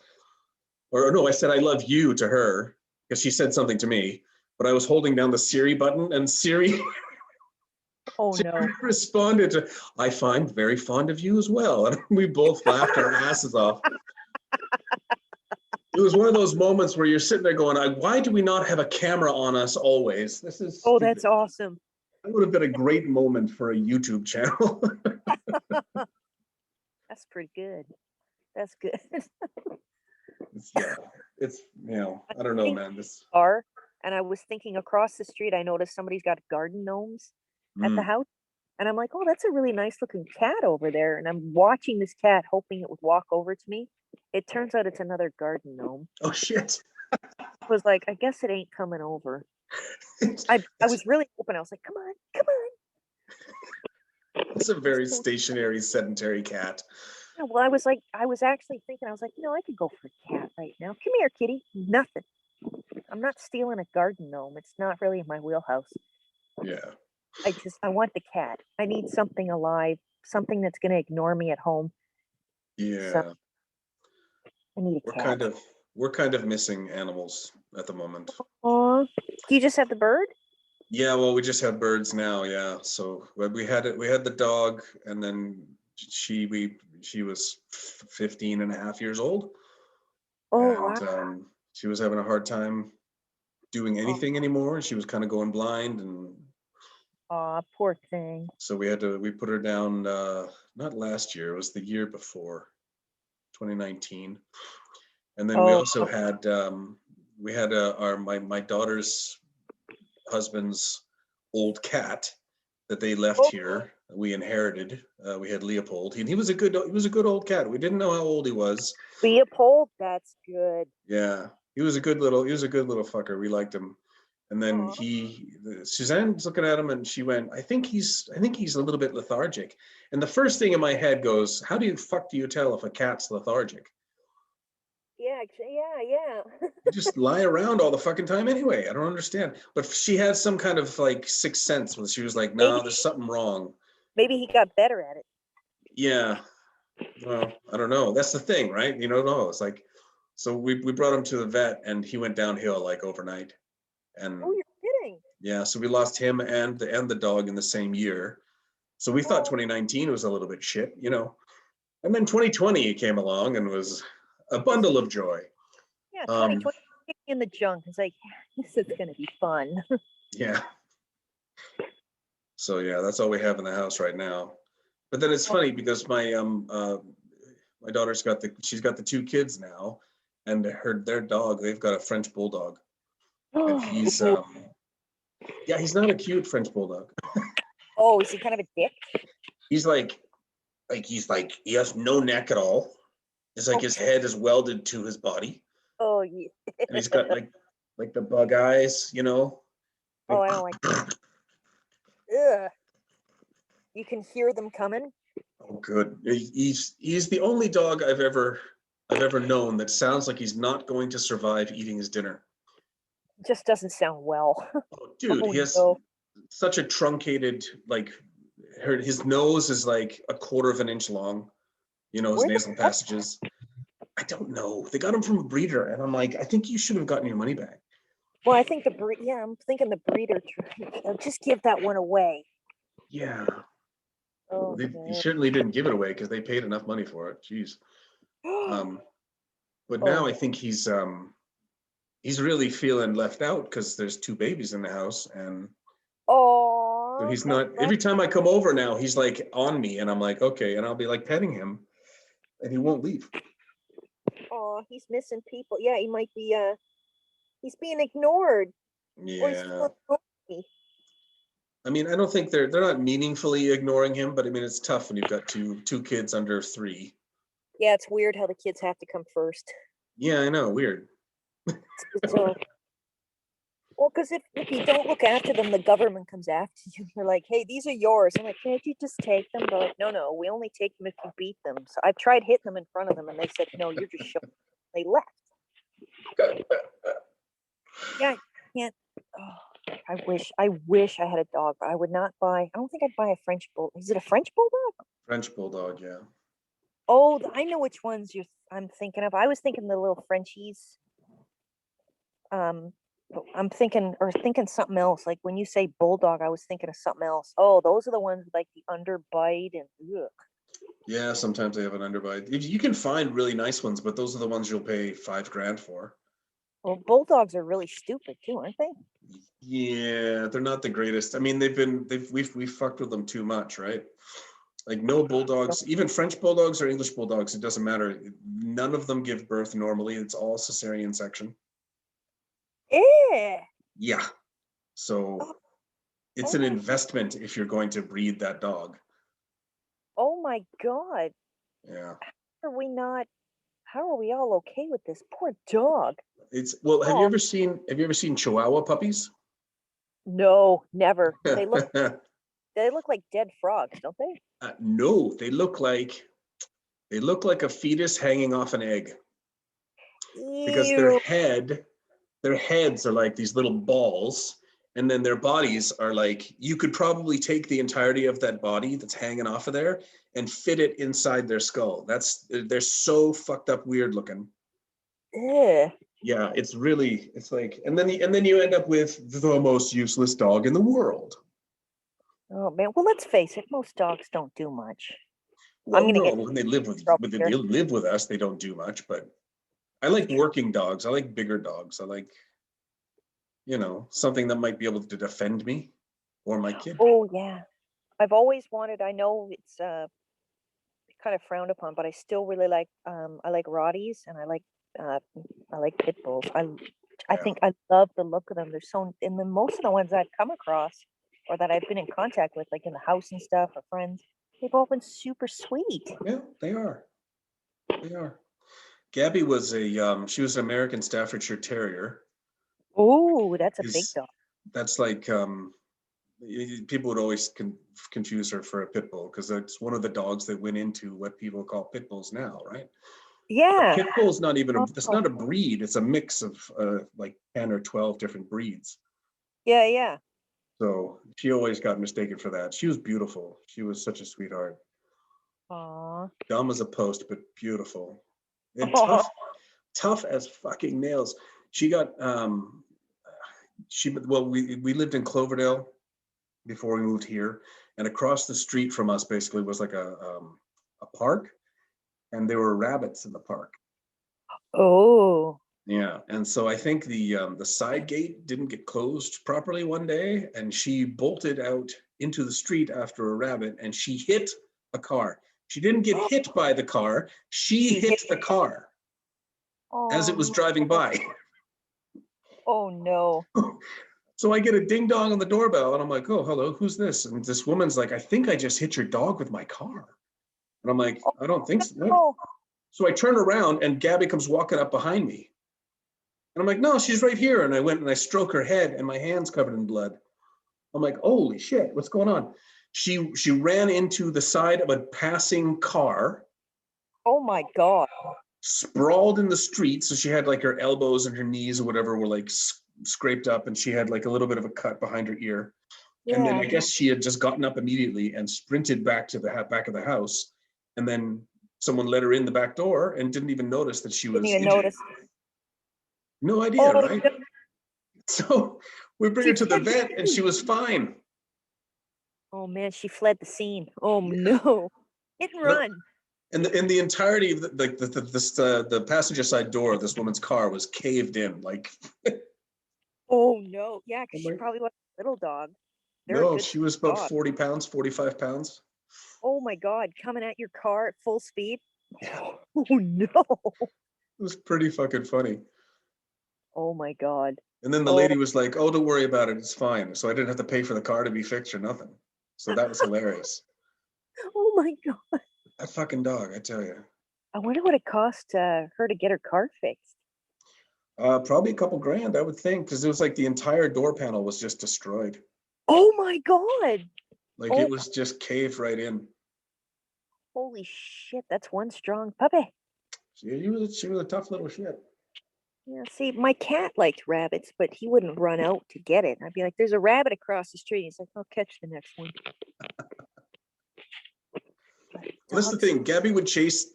Or no, I said I love you to her because she said something to me, but I was holding down the Siri button, and Siri, oh Siri no. responded to, I find very fond of you as well. And we both laughed our asses off. It was one of those moments where you're sitting there going, why do we not have a camera on us always? This is Oh, stupid. that's awesome. That would have been a great moment for a YouTube channel. That's pretty good. That's good. Yeah, it's, I don't know, Think man. This, car, and I was thinking across the street, I noticed somebody's got garden gnomes at the mm. house. And I'm like, oh, that's a really nice looking cat over there. And I'm watching this cat, hoping it would walk over to me. It turns out it's another garden gnome. Oh shit. I was like, I guess it ain't coming over. I was really hoping. I was like, come on, come on. It's a very So, stationary, sedentary cat. yeah, well, I was actually thinking, I was like, I could go for a cat right now. Come here, kitty. Nothing. I'm not stealing a garden gnome. It's not really in my wheelhouse. Yeah. I want the cat. I need something alive, something that's going to ignore me at home. So Yeah. I need a We're cat. kind of we're kind of missing animals at the moment. Oh, do you just have the bird? Yeah, well, we just have birds now, yeah. So we had it, we had the dog, and then she was 15 and a half years old, Oh, and wow. she was having a hard time doing Oh, anything anymore. She was kind of going blind, and aw, poor thing. so we put her down, not last year, it was the year before, 2019. And then we Oh, also had my daughter's husband's old cat that they left oh, here. We inherited. We had Leopold. He was a good old cat. We didn't know how old he was. Leopold, that's good. Yeah, he was a good little fucker. We liked him. And then Aw. Suzanne's looking at him, and she went, I think he's a little bit lethargic. And the first thing in my head goes, how do you tell if a cat's lethargic? Yeah, yeah. You just lie around all the fucking time anyway. I don't understand. But she had some kind of like sixth sense when she was like, no, maybe there's something wrong. maybe he got better at it. Yeah. Well, I don't know. That's the thing, right? You don't know. It's like, so we brought him to the vet, and he went downhill like overnight. Oh, And you're kidding. yeah, so we lost him and the dog in the same year. So we thought Oh, 2019 was a little bit shit, you know. And then 2020 came along and was a was bundle of joy. yeah, Um, 2020 in the junk. It's like, this is gonna be fun. yeah. So yeah, that's all we have in the house right now. But then it's Oh, funny because my daughter's she's got the two kids now, and their dog, they've got a French bulldog, and he's oh, yeah, he's not a cute French bulldog. oh, is he kind of a dick? He's he has no neck at all. It's like Oh, his head is welded to his body, oh, yeah. and he's got like the bug eyes, you know. Oh, Like, I don't like. Ugh. You can hear them coming. oh, good. He's the only dog I've ever I've ever known that sounds like he's not going to survive eating his dinner. Just doesn't sound well. Oh, dude, Oh he has no. such a truncated, like, his nose is like a quarter of an inch long, his Where the nasal fuck? passages. I don't know. They got him from a breeder, and I'm like, I think you should have gotten your money back. Well, I think I'm thinking the breeder. Just give that one away. Yeah. Well, Oh he no. certainly didn't give it away because they paid enough money for it. Jeez. But Oh now I no. think he's really feeling left out because there's two babies in the house, and so Oh, he's not. Every time I come over now, he's like on me, and I'm like, okay, and I'll be like petting him, and he won't leave. oh, he's missing people. Yeah, he might be. He's being ignored, or he's Yeah. feeling lonely. I mean, I don't think they're not meaningfully ignoring him, but I mean, it's tough when you've got two kids under 3. Yeah, it's weird how the kids have to come first. Yeah, I know, weird. So, well, because if you don't look after them, the government comes after you. They're like, "Hey, these are yours." I'm like, "Can't you just take them?" They're like, "No, we only take them if you beat them." So I've tried hitting them in front of them, and they said, "No, you're just showing." They left. Yeah, I can't. Oh, I wish I had a dog, but I would not buy. I don't think I'd buy a French bull. Is it a French bulldog? French bulldog, yeah. Oh, I know which ones I'm thinking of. I was thinking the little Frenchies. But I'm thinking something else. Like when you say bulldog, I was thinking of something else. Oh, those are the ones with like the underbite and ugh. Yeah, sometimes they have an underbite. You can find really nice ones, but those are the ones you'll pay $5,000 for. Well, bulldogs are really stupid too, aren't they? Yeah, they're not the greatest. I mean, we've fucked with them too much, right? Like no bulldogs, even French bulldogs or English bulldogs, it doesn't matter. None of them give birth normally. It's all cesarean section. Eh. Yeah. So Oh, it's oh an my. investment if you're going to breed that dog. Oh my God. Yeah. Are we not? How are we all okay with this poor dog? Well, Oh have you ever seen Chihuahua puppies? no, never. They look like dead frogs, don't they? No, they look like a fetus hanging off an egg because Ew. their heads are like these little balls, and then their bodies are like, you could probably take the entirety of that body that's hanging off of there and fit it inside their skull. They're so fucked up weird looking. Eh. Yeah, it's like, and then you end up with the most useless dog in the world. Oh man. Well, let's face it. Most dogs don't do much. I'm Well, gonna no, get in when they live with trouble when they here. live with us, they don't do much, but I like working dogs. I like bigger dogs. I like, something that might be able to defend me or my kid. Oh yeah. I've always wanted. I know it's kind of frowned upon, but I still really like. I like Rotties and uh, I like pit bulls. I Yeah. think I love the look of them. They're so, and then most of the ones I've come across or that I've been in contact with, like in the house and stuff, or friends, they've all been super sweet. Yeah, they are. They are. Gabby was she was an American Staffordshire Terrier. Oh, that's a big Is dog. That's like people would always confuse her for a pit bull because that's one of the dogs that went into what people call pit bulls now, right? But Yeah. pit bull is not even that's Oh, not a breed. It's a mix of like 10 or 12 different breeds. yeah, yeah. So she always got mistaken for that. She was beautiful. She was such a sweetheart. Aw. Dumb as a post, but beautiful and Oh, tough as fucking nails. She got we lived in Cloverdale before we moved here, and across the street from us basically was like a park, and there were rabbits in the park. oh. Yeah, and so I think the side gate didn't get closed properly one day, and she bolted out into the street after a rabbit, and she hit a car. She didn't get hit by the car; she She hit. hit the car as it was Oh driving no. by. Oh no. So I get a ding dong on the doorbell, and I'm like, "Oh, hello, who's this?" And this woman's like, "I think I just hit your dog with my car." And I'm like, Oh "I don't think so." What? no. So I turn around, and Gabby comes walking up behind me, and I'm like, "No, she's right here." And I went and I stroke her head, and my hand's covered in blood. I'm like, "Holy shit, what's going on?" She ran into the side of a passing car, Oh my God. sprawled in the street. So she had like her elbows and her knees or whatever were like scraped up, and she had like a little bit of a cut behind her ear. And then Yeah. I guess she had just gotten up immediately and sprinted back to the back of the house. And then someone let her in the back door and didn't even notice that she Didn't was even injured. notice. No idea, Oh, right? So we bring her to the vet and she was fine. oh man, she fled the scene. Oh no. Hit and run. And in the entirety of the passenger side door of this woman's car was caved in. Like, Oh no. Yeah, because she like, probably was a little dog. They're a no, good she was about dog. 40 pounds, 45 pounds. Oh my God, coming at your car at full speed. Yeah. Oh no. It was pretty fucking funny. Oh my God. And then the Oh, lady was like, "Oh, don't worry about it. It's fine." So I didn't have to pay for the car to be fixed or nothing. So that was hilarious. oh my God. That fucking dog, I tell you. I wonder what it cost her to get her car fixed. Probably a couple grand, I would think, because it was like the entire door panel was just destroyed. Oh my God. Like Oh, it was just caved right in. holy shit. That's one strong puppy. She was a tough little shit. Yeah, see, my cat liked rabbits, but he wouldn't run out to get it. I'd be like, there's a rabbit across the street. He's like, I'll catch the next one. Well, that's the thing. Gabby would chase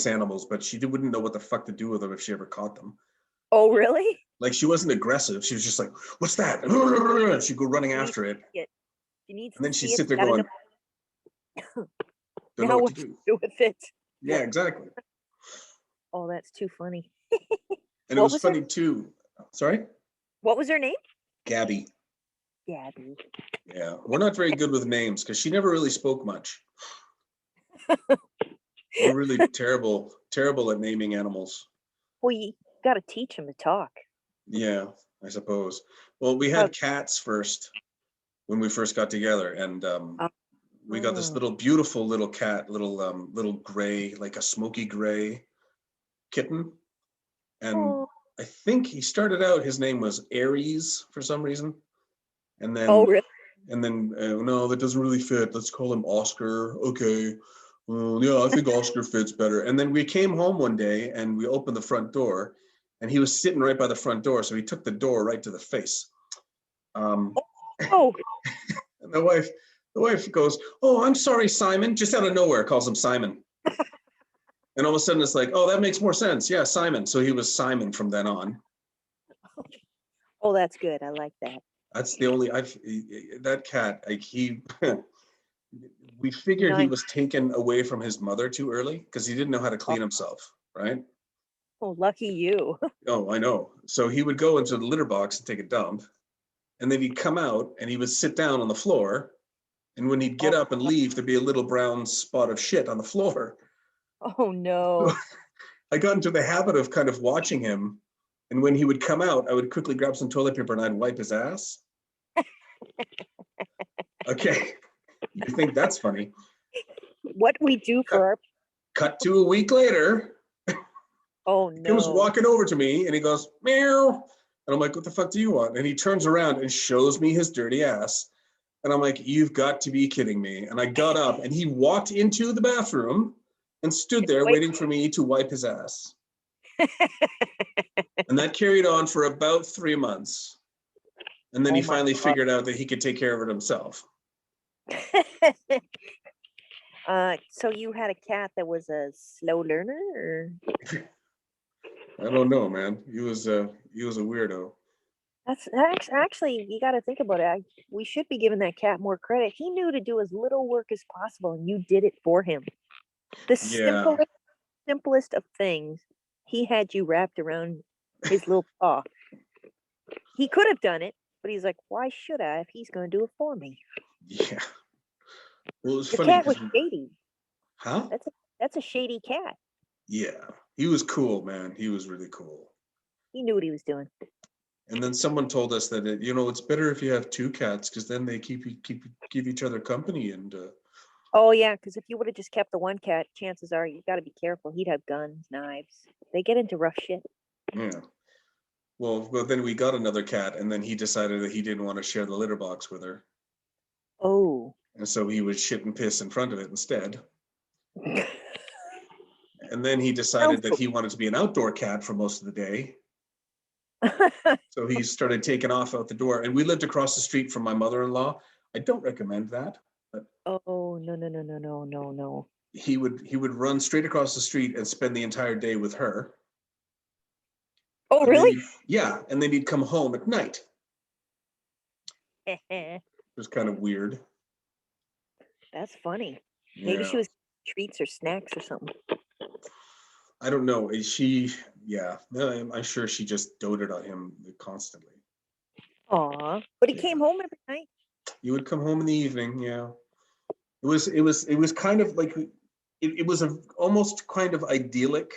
animals, but she wouldn't know what the fuck to do with them if she ever caught them. Oh, really? Like she wasn't aggressive. She was just like, "What's that?" And she'd go running after it. She needs And then to she'd see it. sit there Gotta going, know "Don't know now what what to to do." do with it. Yeah, exactly. Oh, that's too funny. And it What was was her? funny too. Sorry? What was her name? Gabby. Gabby. Yeah. We're not very good with names because she never really spoke much. We're really terrible at naming animals. Well, you got to teach him to talk. Yeah, I suppose. Well, we had cats first when we first got together, and we got this little beautiful little cat, little gray, like a smoky gray kitten. And I think he started out, his name was Aries for some reason. And then, really? No, that doesn't really fit. Let's call him Oscar. Okay. Yeah, I think Oscar fits better. And then we came home one day and we opened the front door and he was sitting right by the front door. So he took the door right to the face. And the wife goes, "Oh, I'm sorry, Simon," just out of nowhere, calls him Simon. And all of a sudden it's like, "Oh, that makes more sense. Yeah, Simon." So he was Simon from then on. Oh, that's good. I like that. That's the only, that cat, like we figured he was taken away from his mother too early because he didn't know how to clean himself, right? Oh, lucky you. Oh, I know. So he would go into the litter box and take a dump, and then he'd come out and he would sit down on the floor. And when he'd get up and leave, there'd be a little brown spot of shit on the floor. Oh, no. So I got into the habit of kind of watching him. And when he would come out, I would quickly grab some toilet paper and I'd wipe his ass. Okay. You think that's funny? What we do for our... Cut to a week later. Oh, He comes no. walking over to me and he goes, "Meow." And I'm like, "What the fuck do you want?" And he turns around and shows me his dirty ass. And I'm like, "You've got to be kidding me." And I got up and he walked into the bathroom and stood there waiting for me to wipe his ass. And that carried on for about 3 months. And then he finally figured out that he could take care of it himself. So you had a cat that was a slow learner, or? I don't know, man. He was a weirdo. That's actually, you got to think about it. We should be giving that cat more credit. He knew to do as little work as possible, and you did it for him. The simplest of things, he had you wrapped around his little paw. He could have done it, but he's like, "Why should I if he's going to do it for me?" Yeah. Well, it was the funny. cat was shady. Huh? That's a shady cat. Yeah. He was cool, man. He was really cool. He knew what he was doing. And then someone told us that it's better if you have two cats because then they give each other company and. Oh yeah, because if you would have just kept the one cat, chances are you got to be careful. He'd have guns, knives. They get into rough shit. Yeah. Well, then we got another cat, and then he decided that he didn't want to share the litter box with her. Oh. And so he would shit and piss in front of it instead. And then he decided that he wanted to be an outdoor cat for most of the day. So he started taking off out the door. And we lived across the street from my mother-in-law. I don't recommend that, but Oh, no. he would run straight across the street and spend the entire day with her. Oh, And really? and then he'd come home at night. It was kind of weird. That's funny. Yeah. Maybe she was treats or snacks or something. I don't know. I'm sure she just doted on him constantly. Aw, but he came home every night. He would come home in the evening. Yeah, it was kind of like it was almost kind of idyllic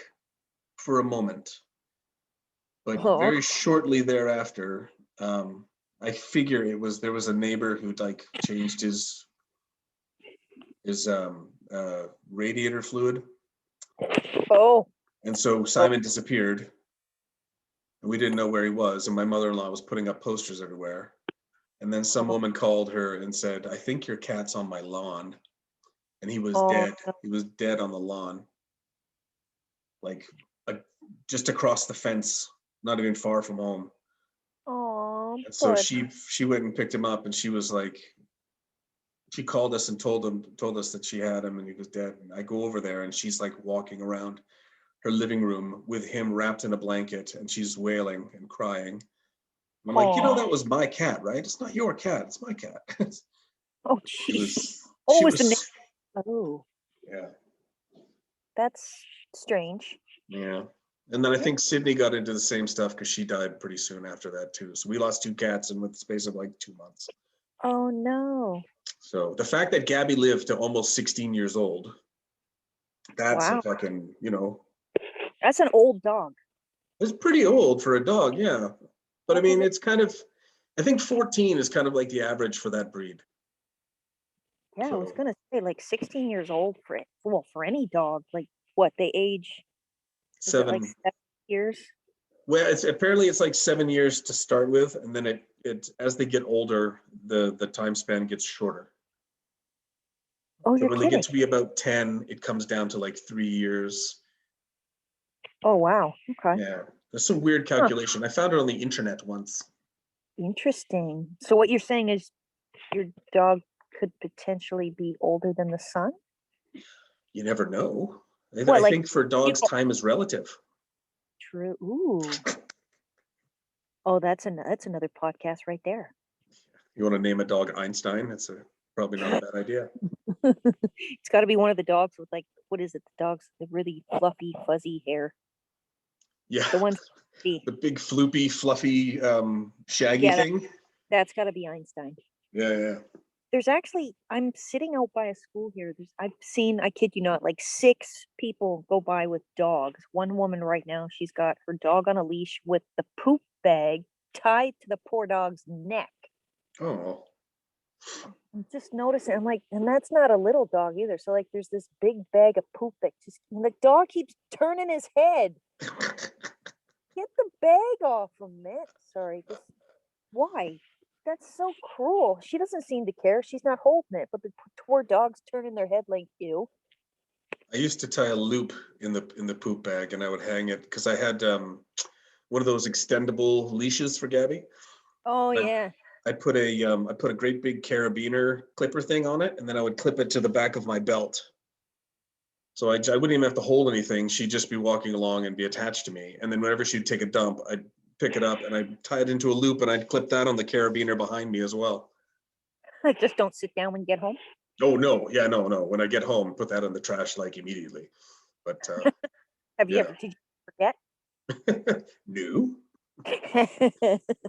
for a moment, but very shortly thereafter, I figure there was a neighbor who like changed his radiator fluid. Oh. And so Simon disappeared, and we didn't know where he was. And my mother-in-law was putting up posters everywhere. And then some woman called her and said, "I think your cat's on my lawn." And he was dead. He was dead on the lawn, like just across the fence, not even far from home. Oh. And so she went and picked him up, and she was like, she called us and told us that she had him and he was dead. And I go over there, and she's like walking around her living room with him wrapped in a blanket, and she's wailing and crying. I'm like, that was my cat, right? It's not your cat, it's my cat. Oh, jeez. Oh. Yeah. That's strange. Yeah. And then I think Sydney got into the same stuff because she died pretty soon after that too. So we lost 2 cats in the space of like 2 months. Oh no. So the fact that Gabby lived to almost 16 years old, that's a fucking, That's an old dog. It's pretty old for a dog, yeah. But I mean, it's kind of, I think 14 is kind of like the average for that breed. Yeah, I was gonna say like 16 years old for any dog. Like what they age? Is it like 7 years? Well, apparently it's like 7 years to start with, and then it as they get older, the time span gets shorter. Oh, so when they get to be about 10, it comes down to like 3 years. Oh wow. Okay. Yeah, there's some weird calculation. I found it on the internet once. Interesting. So what you're saying is your dog could potentially be older than the sun? You never know. I think for dogs, time is relative. True. Ooh. Oh, that's another podcast right there. You want to name a dog Einstein? It's probably not a bad idea. It's got to be one of the dogs with like, what is it? The dogs, the really fluffy, fuzzy hair. Yeah. The ones. The big floopy, fluffy, shaggy thing. That's got to be Einstein. Yeah. There's actually, I'm sitting out by a school here. I've seen, I kid you not, like 6 people go by with dogs. One woman right now, she's got her dog on a leash with the poop bag tied to the poor dog's neck. Oh. I'm just noticing, I'm like, and that's not a little dog either. So like, there's this big bag of poop that the dog keeps turning his head. Get the bag off him, Mitt. Sorry, why? That's so cruel. She doesn't seem to care. She's not holding it, but the poor dog's turning their head like ew. I used to tie a loop in the poop bag, and I would hang it because I had one of those extendable leashes for Gabby. Oh yeah. I put a great big carabiner clipper thing on it, and then I would clip it to the back of my belt. So I wouldn't even have to hold anything. She'd just be walking along and be attached to me. And then whenever she'd take a dump, I'd pick it up and I'd tie it into a loop, and I'd clip that on the carabiner behind me as well. Just don't sit down when you get home. Oh no, yeah, no. When I get home, put that in the trash like immediately. But did you forget? No.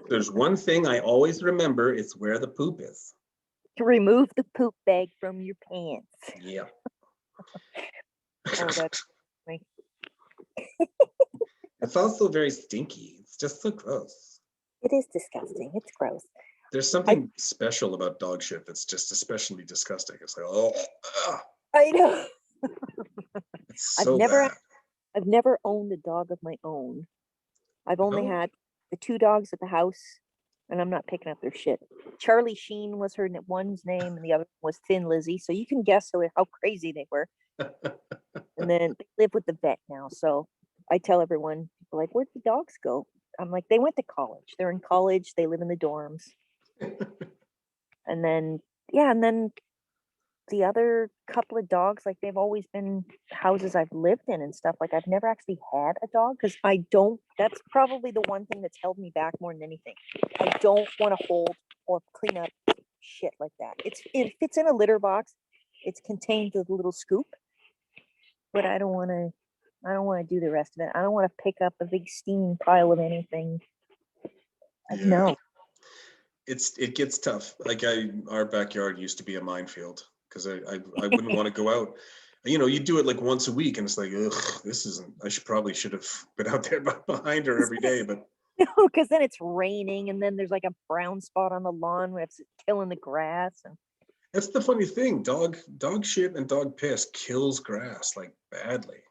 There's one thing I always remember, it's where the poop is. To remove the poop bag from your pants. Yeah. Oh, that's funny. It's also very stinky. It's just so gross. It is disgusting. It's gross. There's something special about dog shit that's just especially disgusting. It's like, oh. I know. It's so bad. I've never owned a dog of my own. I've only had the 2 dogs at the house, and I'm not picking up their shit. Charlie Sheen was one's name, and the other was Thin Lizzy. So you can guess how crazy they were. And then they live with the vet now. So I tell everyone, people are like, where'd the dogs go? I'm like, they went to college. They're in college. They live in the dorms. And then, yeah, and then the other couple of dogs, like they've always been houses I've lived in and stuff. Like I've never actually had a dog because I don't, that's probably the one thing that's held me back more than anything. I don't want to hold or clean up shit like that. If it's in a litter box, it's contained with a little scoop, but I don't want to do the rest of it. I don't want to pick up a big steaming pile of anything. Yeah. No. It gets tough. Like our backyard used to be a minefield because I wouldn't want to go out. You know, you do it like once a week, and it's like, ugh, this isn't. I should have been out there behind her every day, but No, because then it's raining, and then there's like a brown spot on the lawn where it's killing the grass. And that's the funny thing. Dog shit and dog piss kills grass like badly.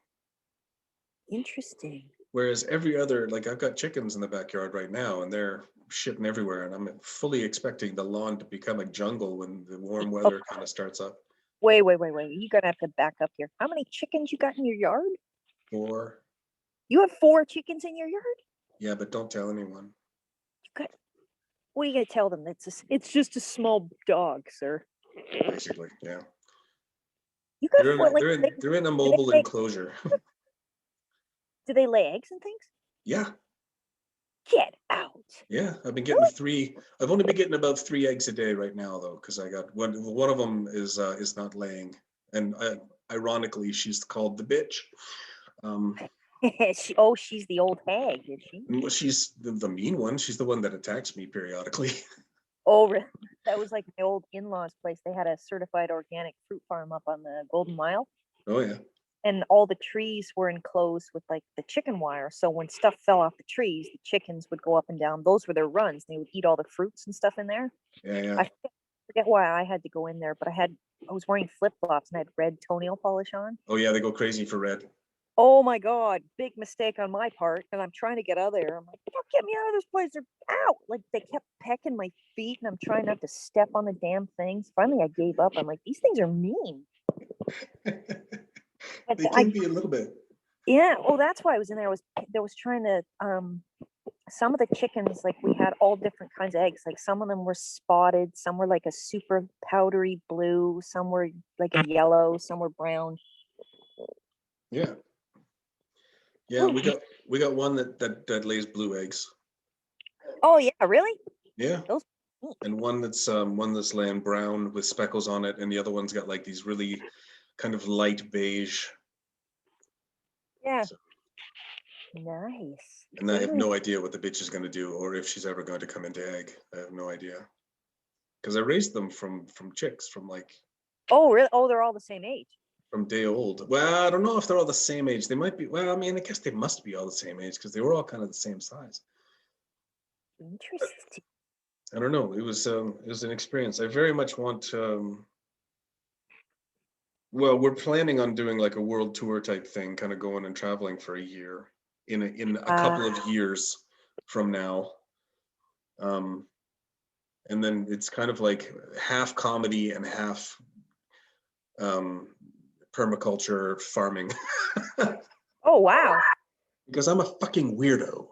interesting. Whereas every other, like I've got chickens in the backyard right now, and they're shitting everywhere, and I'm fully expecting the lawn to become a jungle when the warm weather kind of starts up. Wait. You're gonna have to back up here. How many chickens you got in your yard? 4. You have 4 chickens in your yard? Yeah, but don't tell anyone. You got. What are you gonna tell them? It's just a small dog, sir. Basically, yeah. You got 4. Like They're in a mobile enclosure. do they lay eggs and things? Yeah. Get out. Yeah, I've been getting 3. I've only been getting about 3 eggs a day right now, though, because I got one of them is not laying, and ironically, she's called the bitch. She's the old hag, is she? She's the mean one. She's the one that attacks me periodically. Oh, really? That was like my old in-laws' place. They had a certified organic fruit farm up on the Golden Mile. Oh yeah. And all the trees were enclosed with like the chicken wire. So when stuff fell off the trees, the chickens would go up and down. Those were their runs. They would eat all the fruits and stuff in there. Yeah. I forget why I had to go in there, but I was wearing flip-flops and I had red toenail polish on. Oh yeah, they go crazy for red. Oh my God, big mistake on my part. And I'm trying to get out of there. I'm like, fuck, get me out of this place. They're out. Like they kept pecking my feet and I'm trying not to step on the damn things. Finally, I gave up. I'm like, these things are mean. They can be a little bit. Yeah. Oh, that's why I was in there. I was trying to, some of the chickens, like we had all different kinds of eggs. Like some of them were spotted. Some were like a super powdery blue. Some were like a yellow. Some were brown. Yeah. Yeah, we got one that lays blue eggs. Oh yeah, really? Yeah. And one that's laying brown with speckles on it, and the other one's got like these really kind of light beige. Yeah. So. Nice. And I have no idea what the bitch is going to do, or if she's ever going to come into egg. I have no idea. Because I raised them from chicks from like. Oh really? Oh, they're all the same age. From day old. Well, I don't know if they're all the same age. They might be. Well, I mean, I guess they must be all the same age because they were all kind of the same size. Interesting. I don't know. It was an experience. I very much want. Well, we're planning on doing like a world tour type thing, kind of going and traveling for a year in a couple of years from now. And then it's kind of like half comedy and half permaculture farming. Oh wow. Because I'm a fucking weirdo.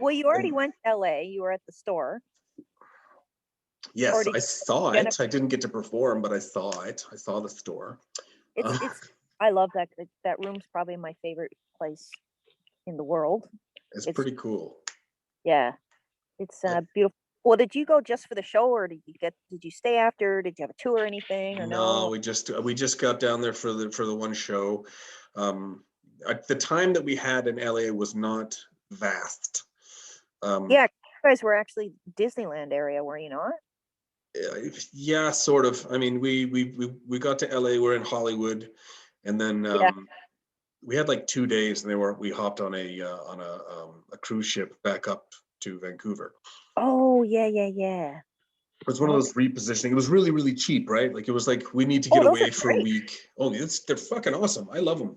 Well, you already went to LA. You were at the store. Yes, I saw it. I didn't get to perform, but I saw it. I saw the store. I love that. That room's probably my favorite place in the world. It's pretty cool. Yeah, it's beautiful. Well, did you go just for the show, or did you stay after? Did you have a tour or anything? Or no, we just got down there for the one show. At the time that we had in LA was not vast. Yeah, you guys were actually Disneyland area, were you not? Yeah, sort of. I mean, we got to LA. We're in Hollywood, and then we had like 2 days, and we hopped on a cruise ship back up to Vancouver. Oh yeah. It was one of those repositioning. It was really, really cheap, right? Like it was like we need to get away for a week. Oh, they're fucking awesome. I love them.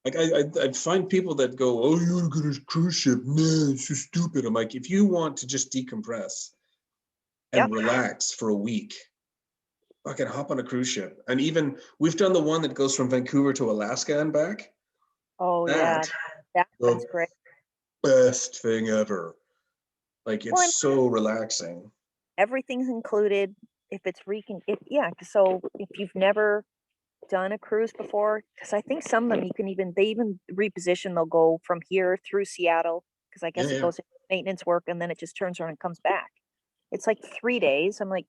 Like I find people that go, oh, you want to go to a cruise ship? No, it's so stupid. I'm like, if you want to just decompress and relax for a week, fucking hop on a cruise ship. And even we've done the one that goes from Vancouver to Alaska and back. Oh yeah, That that the one's great. best thing ever. Like Well, it's so relaxing. everything's included. If it's so if you've never done a cruise before, because I think some of them they even reposition. They'll go from here through Seattle because I Yeah, guess it yeah. goes to maintenance work and then it just turns around and comes back. It's like 3 days. I'm like,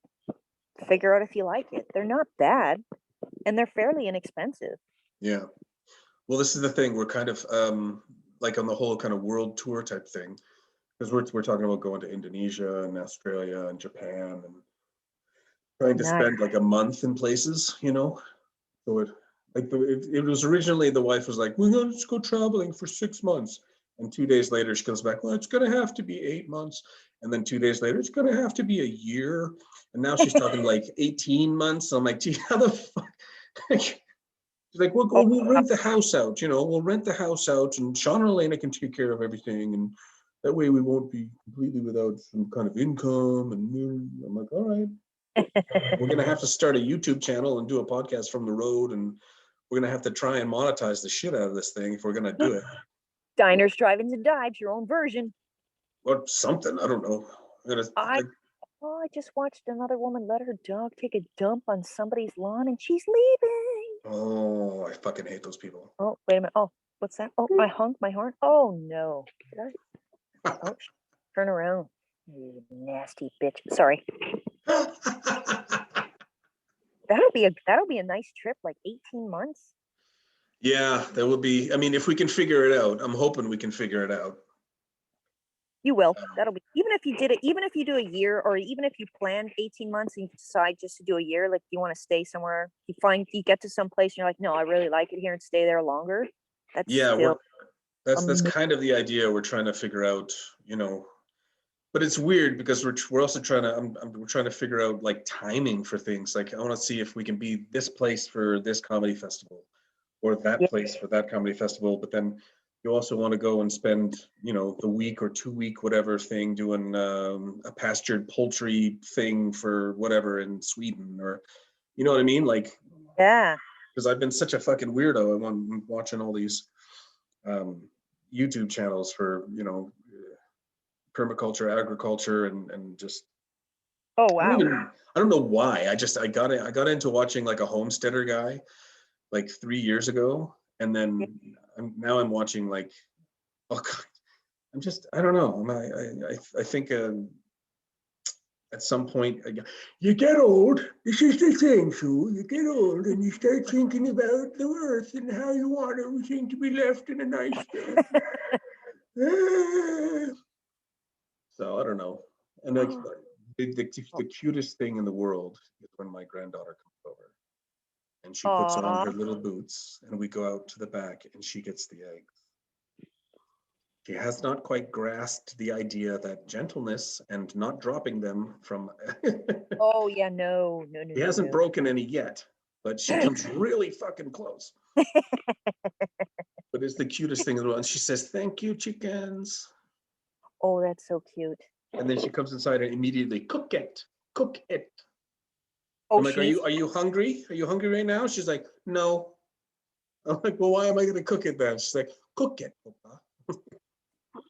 figure out if you like it. They're not bad, and they're fairly inexpensive. Yeah. Well, this is the thing. We're kind of like on the whole kind of world tour type thing, because we're talking about going to Indonesia and Australia and Japan and trying to Nice. spend like a month in places, you know. So it was originally the wife was like, we're going to go traveling for 6 months, and 2 days later she comes back, well, it's going to have to be 8 months, and then 2 days later it's going to have to be a year, and now she's talking like 18 months. I'm like, gee, how the fuck? She's like, Oh, we'll rent the house out, you know, we'll rent the house out and Sean and Elena can take care of everything. And that way we won't be completely without some kind of income. And I'm like, all right, we're going to have to start a YouTube channel and do a podcast from the road. And we're going to have to try and monetize the shit out of this thing if we're going to do it. diners, drive-ins, and dives, your own version. Or something, I don't know. I I just watched another woman let her dog take a dump on somebody's lawn, and she's leaving. Oh, I fucking hate those people. Oh, wait a minute. Oh, what's that? Oh, I honked my horn. Oh no! Did I? Oh, turn around, you nasty bitch. Sorry. That'll be a nice trip, like 18 months. Yeah, that would be, I mean, if we can figure it out, I'm hoping we can figure it out. You will. That'll be, even if you did it, even if you do a year, or even if you planned 18 months and you decide just to do a year, like you want to stay somewhere, you get to some place and you're like, no, I really like it here, and stay there longer. That's Yeah, still that's kind of the idea we're trying to figure out, you know. But it's weird because we're also trying to we're trying to figure out like timing for things. Like I want to see if we can be this place for this comedy festival, or that yeah. place for that comedy festival. But then you also want to go and spend, you know, the week or 2 week whatever thing doing a pastured poultry thing for whatever in Sweden, or you know what I mean, like. Yeah. Because I've been such a fucking weirdo. I'm watching all these YouTube channels for, you know, permaculture, agriculture, and just Oh wow. I don't know why. I got into watching like a homesteader guy like 3 years ago, and Yeah. then now I'm watching like, oh God, I don't know. I think at some point you get old. This is the thing, Sue. You get old and you start thinking about the earth and how you want everything to be left in a nice state. So I don't know. And like the cutest thing in the world is when my granddaughter comes over and she puts on Aw. her little boots and we go out to the back and she gets the eggs. She has not quite grasped the idea that gentleness and not dropping them from Oh yeah. No. No. No. he No. hasn't No. broken any yet, but she comes really fucking close. But it's the cutest thing in the world. And she says, "Thank you, chickens." Oh, that's so cute. And then she comes inside and immediately cook it, cook it. Oh, I'm like, she's. are you hungry? Are you hungry right now? She's like, no. I'm like, well, why am I going to cook it then? She's like, cook it, Papa.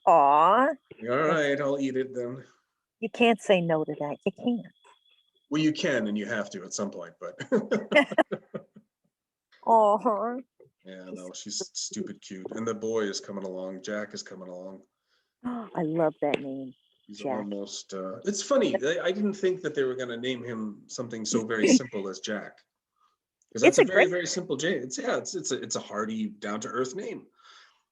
Aw. All right, I'll eat it then. You can't say no to that. You can't. Well, you can and you have to at some point, but Aw. yeah, no, she's stupid cute. And the boy is coming along. Jack is coming along. I love that name, He's Jack. almost, it's funny. I didn't think that they were going to name him something so very simple as Jack. Because that's It's a a very, great. very simple J. It's a hearty, down to earth name.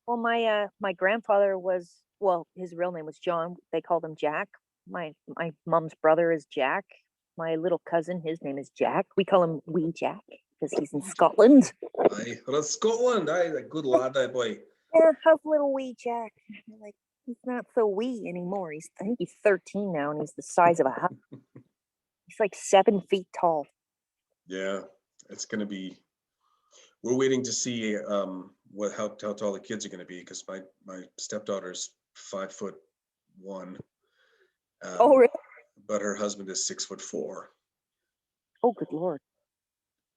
Well, my grandfather was, well, his real name was John. They called him Jack. My mom's brother is Jack. My little cousin, his name is Jack. We call him Wee Jack because he's in Scotland. Aye, well, that's Scotland. Aye, a good lad, that boy. Yeah, how's little Wee Jack? You're like, he's not so wee anymore. I think he's 13 now, and he's the size of a house. He's like 7 feet tall. Yeah, it's gonna be. We're waiting to see how tall the kids are gonna be because my stepdaughter's 5'1", Oh, really? but her husband is 6'4". Oh, good lord.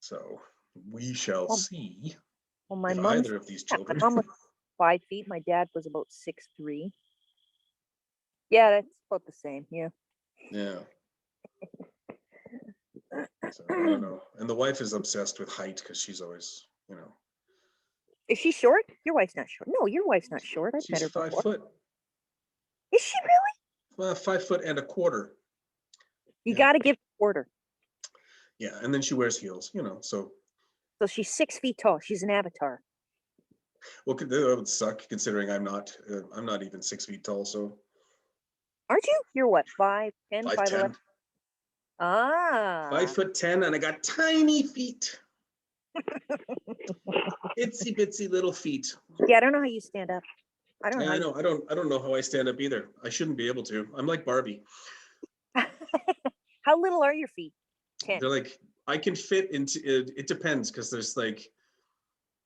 So we shall Well, see my if mom's either of these yeah, my children. mom was 5 feet. My dad was about 6'3". Yeah, that's about the same. Yeah. Yeah. So I don't know. And the wife is obsessed with height because she's always, Is she short? Your wife's not short. No, your wife's not short. I've met she's her five before. foot, Is she really? 5 foot and a quarter. You Yeah. got to give order. Yeah. And then she wears heels, so. So she's 6 feet tall. She's an avatar. Well, that would suck considering I'm not even 6 feet tall. So Aren't you? You're what? 5'10", 5'11"? 5'10", Ah. 5'10", and I got tiny feet, itsy bitsy little feet. Yeah, I don't know how you stand up. I don't know Yeah, how I you. know. I don't know how I stand up either. I shouldn't be able to. I'm like Barbie. How little are your feet? 10. They're like I can fit into it. It depends because there's like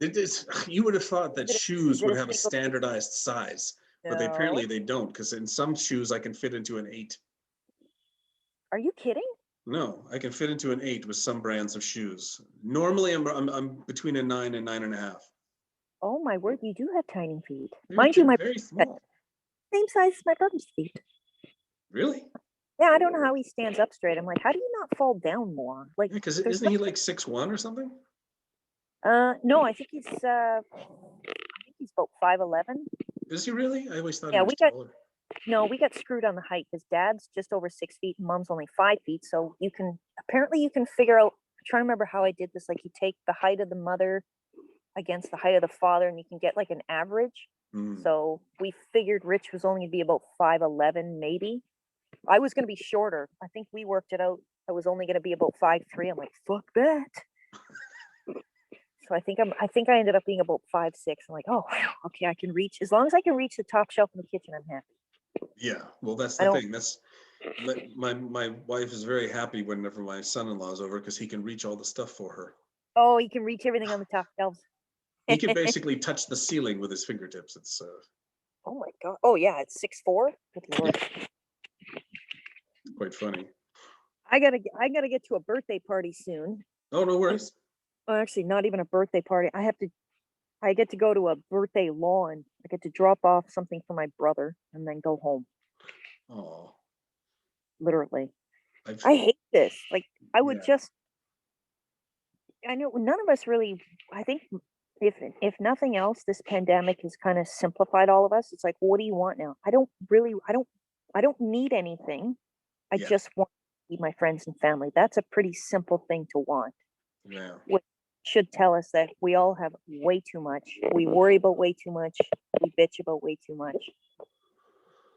it is. You would have thought that Is shoes it would a have a single? standardized size, but No. they don't. Because in some shoes I can fit into an 8. Are you kidding? No, I can fit into an 8 with some brands of shoes. Normally, I'm between a 9 and 9.5. Oh my word, you do have tiny feet. Very, Mind you, my very brother's small. same size as my brother's feet. Really? Yeah, I don't know how he stands up straight. I'm like, how do you not fall down more? Like, Yeah, because there's isn't he like 6'1" or something? no, I think he's about 5'11". Is he really? I always thought he Yeah, was taller. we got screwed on the height because dad's just over 6 feet and mom's only 5 feet. So you can figure out. I'm trying to remember how I did this. Like you take the height of the mother against the height of the father, and you can get like an average. Mm. So we figured Rich was only gonna be about 5'11", maybe. I was gonna be shorter. I think we worked it out. I was only gonna be about 5'3". I'm like, fuck that. So I think I ended up being about 5'6". I'm like, oh, okay, I can reach as long as I can reach the top shelf in the kitchen. I'm happy. Yeah, well, that's I the don't. thing. That's my wife is very happy whenever my son-in-law is over because he can reach all the stuff for her. Oh, you can reach everything on the top shelves. He can basically touch the ceiling with his fingertips. It's Oh my god. Oh yeah, it's 6'4". Good lord. quite funny. I gotta get to a birthday party soon. Oh, no worries. Well, actually, not even a birthday party. I get to go to a birthday lawn. I get to drop off something for my brother and then go home. Oh, Literally. I've I hate this. Like I would yeah. just I know none of us really I think if nothing else, this pandemic has kind of simplified all of us. It's like, what do you want now? I don't need anything. I Yeah, just want to see my friends and family. That's a pretty simple thing to want. yeah. Which should tell us that we all have way too much. We worry about way too much. We bitch about way too much.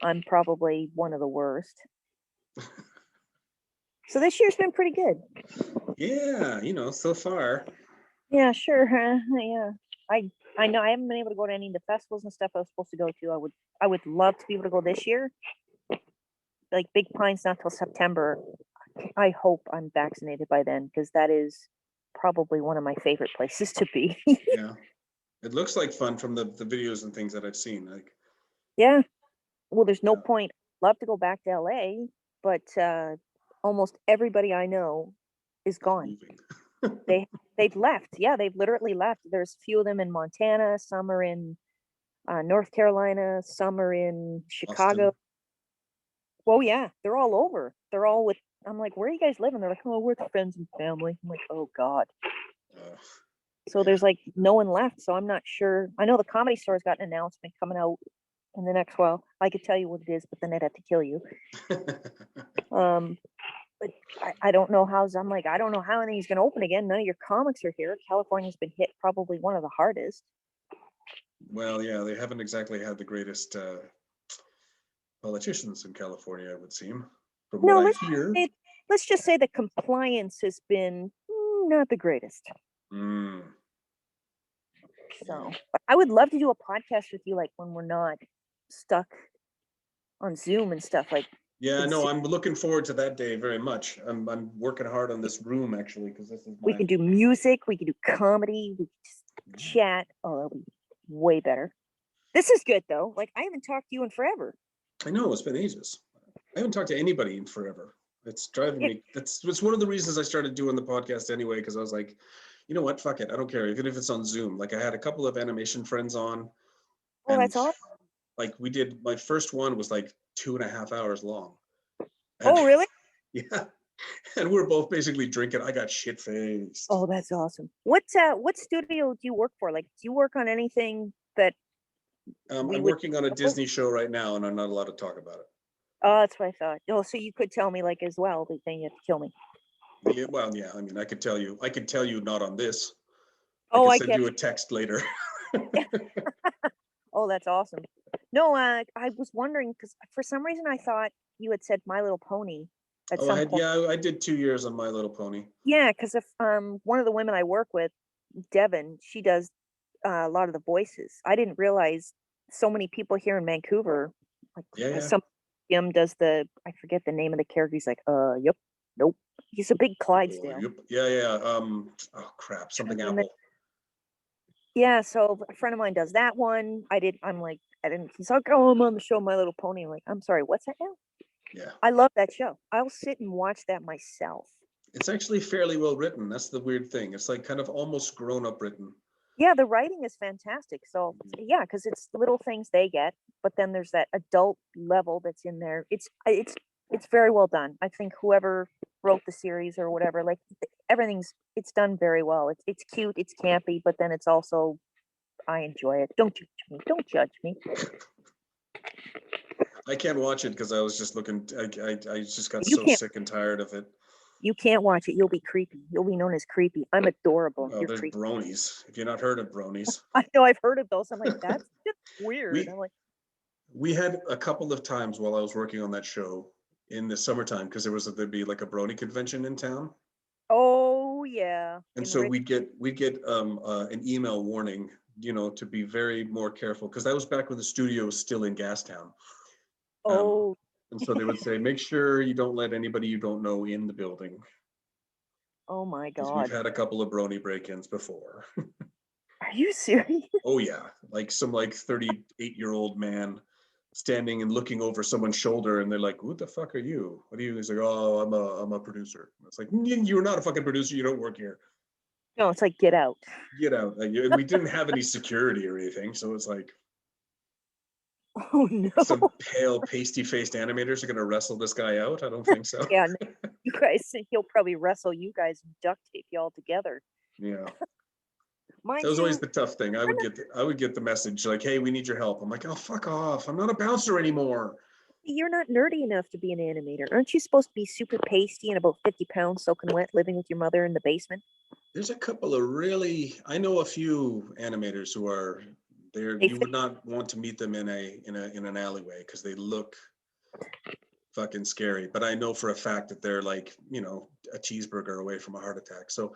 I'm probably one of the worst. So this year's been pretty good. Yeah, so far. Yeah, sure. Yeah. I know I haven't been able to go to any of the festivals and stuff I was supposed to go to. I would love to be able to go this year. Like Big Pine's not till September. I hope I'm vaccinated by then because that is probably one of my favorite places to be. Yeah. It looks like fun from the videos and things that I've seen. Like, Yeah. Well, there's no yeah, point. Love to go back to LA, but almost everybody I know is it's gone. moving. They've left. Yeah, they've literally left. There's a few of them in Montana, some are in North Carolina, some are in Chicago. Austin. Well, yeah, they're all over. They're all with. I'm like, where are you guys living? They're like, oh, we're with friends and family. I'm like, oh god. Uh, So there's like no one left. So I'm not sure. I know the Comedy Store's got an announcement coming out in the next while. I could tell you what it is, but then I'd have to kill you. yeah. But I don't know I'm like, I don't know how anything's going to open again. None of your comics are here. California's been hit probably one of the hardest. Well, yeah, they haven't exactly had the greatest politicians in California, it would seem, from what No, I hear. let's just say the compliance has been not the greatest. Mm, So yeah. I would love to do a podcast with you, like when we're not stuck on Zoom and stuff. Like, Yeah, it's, no, I'm looking forward to that day very much. I'm working hard on this room actually because this is we my can do music, we can do comedy, we can just yeah. chat. Oh, that'll be way better. This is good though. Like I haven't talked to you in forever. I know it's been ages. I haven't talked to anybody in forever. It's driving me. It's one of the reasons I started doing the podcast anyway, because I was like, you know what, fuck it, I don't care, even if it's on Zoom. Like I had a couple of animation friends on, Oh, and that's awesome. like we did, my first one was like 2.5 hours long. And Oh, really? yeah, and we're both basically drinking. I got shit faced. Oh, that's awesome. What studio do you work for? Like, do you work on anything that we I'm would working on a know? Disney show right now, and I'm not allowed to talk about it. Oh, that's what I thought. Oh, so you could tell me like as well, but then you have to kill me. Yeah, well, yeah. I mean, I could tell you. I could tell you not on this. I Oh, could I send get. you a text later. Oh, that's awesome. No, I was wondering because for some reason I thought you had said My Little Pony at Oh, some point. yeah, I did 2 years on My Little Pony. Yeah, because if one of the women I work with, Devin, she does a lot of the voices. I didn't realize so many people here in Vancouver, like Yeah, yeah. some Jim does the I forget the name of the character. He's like, yep, nope. He's a big Oh, Clydesdale. yep. Yeah, yeah. Oh crap, Trying something to remember- Apple. Yeah, so a friend of mine does that one. I'm like, I didn't. He's like, oh, I'm on the show My Little Pony. I'm like, I'm sorry, what's that now? Yeah. I love that show. I'll sit and watch that myself. It's actually fairly well written. That's the weird thing. It's like kind of almost grown up written. Yeah, the writing is fantastic. So yeah, because it's little things they get, but then there's that adult level that's in there. It's very well done. I think whoever wrote the series or whatever, like it's done very well. It's cute, it's campy, but then it's also I enjoy it. Don't judge me. Don't judge me. I can't watch it because I was just looking. I just got You so can't sick and tired of it. you can't watch it. You'll be creepy. You'll be known as creepy. I'm adorable. Oh, You're there's creepy. bronies. If you've not heard of bronies, I know I've heard of those. I'm like, that's just weird. we I'm like, we had a couple of times while I was working on that show in the summertime because there'd be like a brony convention in town, oh yeah. and In so Rich. we'd get an email warning, to be very more careful because that was back when the studio was still in Gastown. Um, Oh, and so they would say, make sure you don't let anybody you don't know in the building oh my because we've God. had a couple of brony break-ins before. Are you serious? Oh yeah, like some 38-year-old man standing and looking over someone's shoulder, and they're like, "Who the fuck are you? What are you?" He's like, "Oh, I'm a producer." It's like, You're not a fucking producer. You don't work here. No, it's like get out. Get out." And we didn't have any security or anything, so it's like Oh no. some pale, pasty-faced animators are gonna wrestle this guy out. I don't think so. Yeah, no, you guys. He'll probably wrestle you guys and duct tape you all together. Yeah. Mine That was always too. the tough thing. I would get the message like, "Hey, we need your help." I'm like, "Oh, fuck off! I'm not a bouncer anymore." You're not nerdy enough to be an animator. Aren't you supposed to be super pasty and about 50 pounds soaking wet, living with your mother in the basement? There's a couple of I know a few animators who are there. They You would not want to meet them in an alleyway because they look fucking scary. But I know for a fact that they're like, a cheeseburger away from a heart attack. So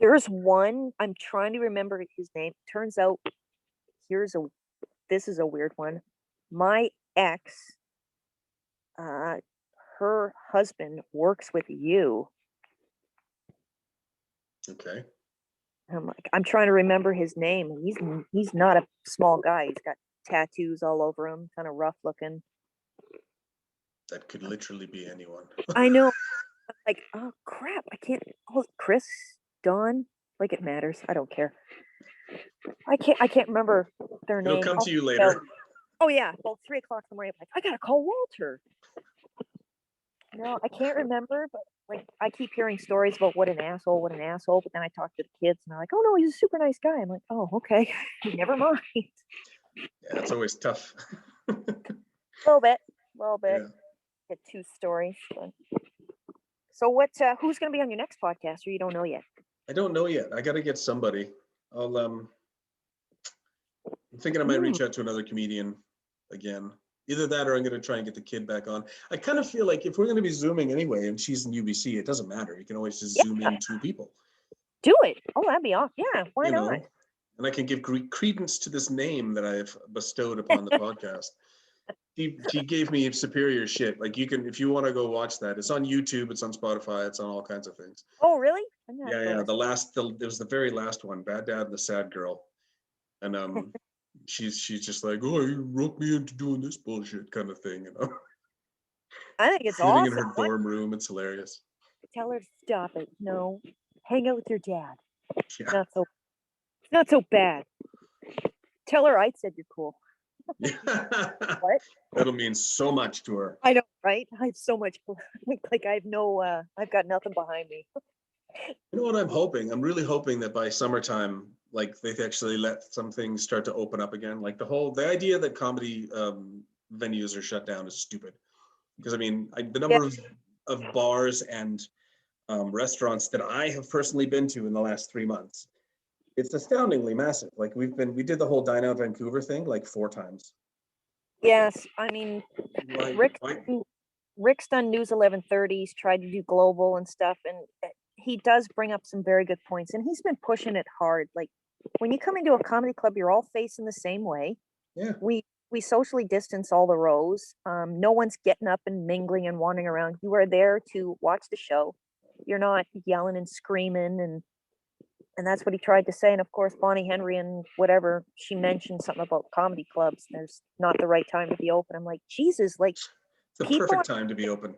There's one. I'm trying to remember his name. Turns out, here's a. This is a weird one. My ex, uh, her husband works with you. okay, I'm trying to remember his name. He's not a small guy. He's got tattoos all over him, kind of rough looking. that could literally be anyone. I know. Like, oh crap, I can't. Oh, Chris, Don, like it matters. I don't care. I can't remember their It'll name. come to you Oh, later. oh yeah, about 3 o'clock in the morning. I'm like, I gotta call Walter. No, I can't remember, but like I keep hearing stories about what an asshole, what an asshole. But then I talk to the kids and they're like, oh no, he's a super nice guy. I'm like, oh okay, never mind. Yeah, it's always tough. A little bit, a little bit. Yeah. Get two stories. But... So what? Who's gonna be on your next podcast? Or you don't know yet? I don't know yet. I got to get somebody. I'm thinking I might reach out to another comedian again. Either that or I'm going to try and get the kid back on. I kind of feel like if we're going to be Zooming anyway and she's in UBC, it doesn't matter. You can always just Zoom in two people. Do it. Oh, that'd be awesome. Yeah, why not? And I can give credence to this name that I've bestowed upon the podcast. He gave me superior shit. Like if you want to go watch that, it's on YouTube, it's on Spotify, it's on all kinds of things. Oh, really? Yeah. It was the very last one, Bad Dad and the Sad Girl. And she's just like, oh, you roped me into doing this bullshit kind of thing, I think it's Sitting in her awesome. What? dorm room. It's hilarious. Tell her to stop it. No, hang out with your dad. Yeah. Not so, not so bad. Tell her I said you're cool. Yeah. What? That'll mean so much to her. I know, right? I have so much, like I have no, I've got nothing behind me. You know what I'm hoping? I'm really hoping that by summertime, like they actually let some things start to open up again. Like the idea that comedy venues are shut down is stupid. Because I mean, the Yeah, number of bars and restaurants that I have personally been to in the last 3 months, it's astoundingly massive. Like we did the whole Dine Out Vancouver thing like 4 times. yes. I mean, Why? Rick, Why? Rick's done News 1130s, tried to do global and stuff, and he does bring up some very good points. And he's been pushing it hard. Like when you come into a comedy club, you're all facing the same way. Yeah. We socially distance all the rows. No one's getting up and mingling and wandering around. You are there to watch the show. You're not yelling and screaming, and that's what he tried to say. And of course, Bonnie Henry and whatever she mentioned something about comedy clubs. There's not the right time to be open. I'm like, Jesus, like It's the people. perfect time to be open.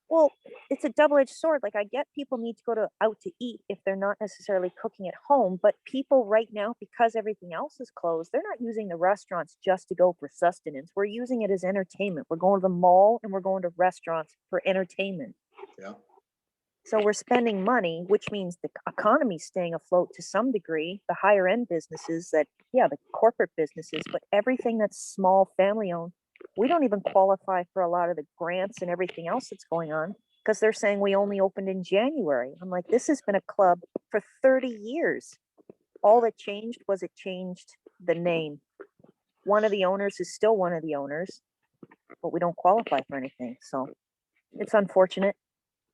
Well, it's a double-edged sword. Like I get people need to go out to eat if they're not necessarily cooking at home, but people right now, because everything else is closed, they're not using the restaurants just to go for sustenance. We're using it as entertainment. We're going to the mall and we're going to restaurants for entertainment. Yeah. So we're spending money, which means the economy's staying afloat to some degree. The higher end businesses the corporate businesses, but everything that's small, family owned, we don't even qualify for a lot of the grants and everything else that's going on because they're saying we only opened in January. I'm like, this has been a club for 30 years. All that changed was it changed the name. One of the owners is still one of the owners, but we don't qualify for anything. So it's unfortunate.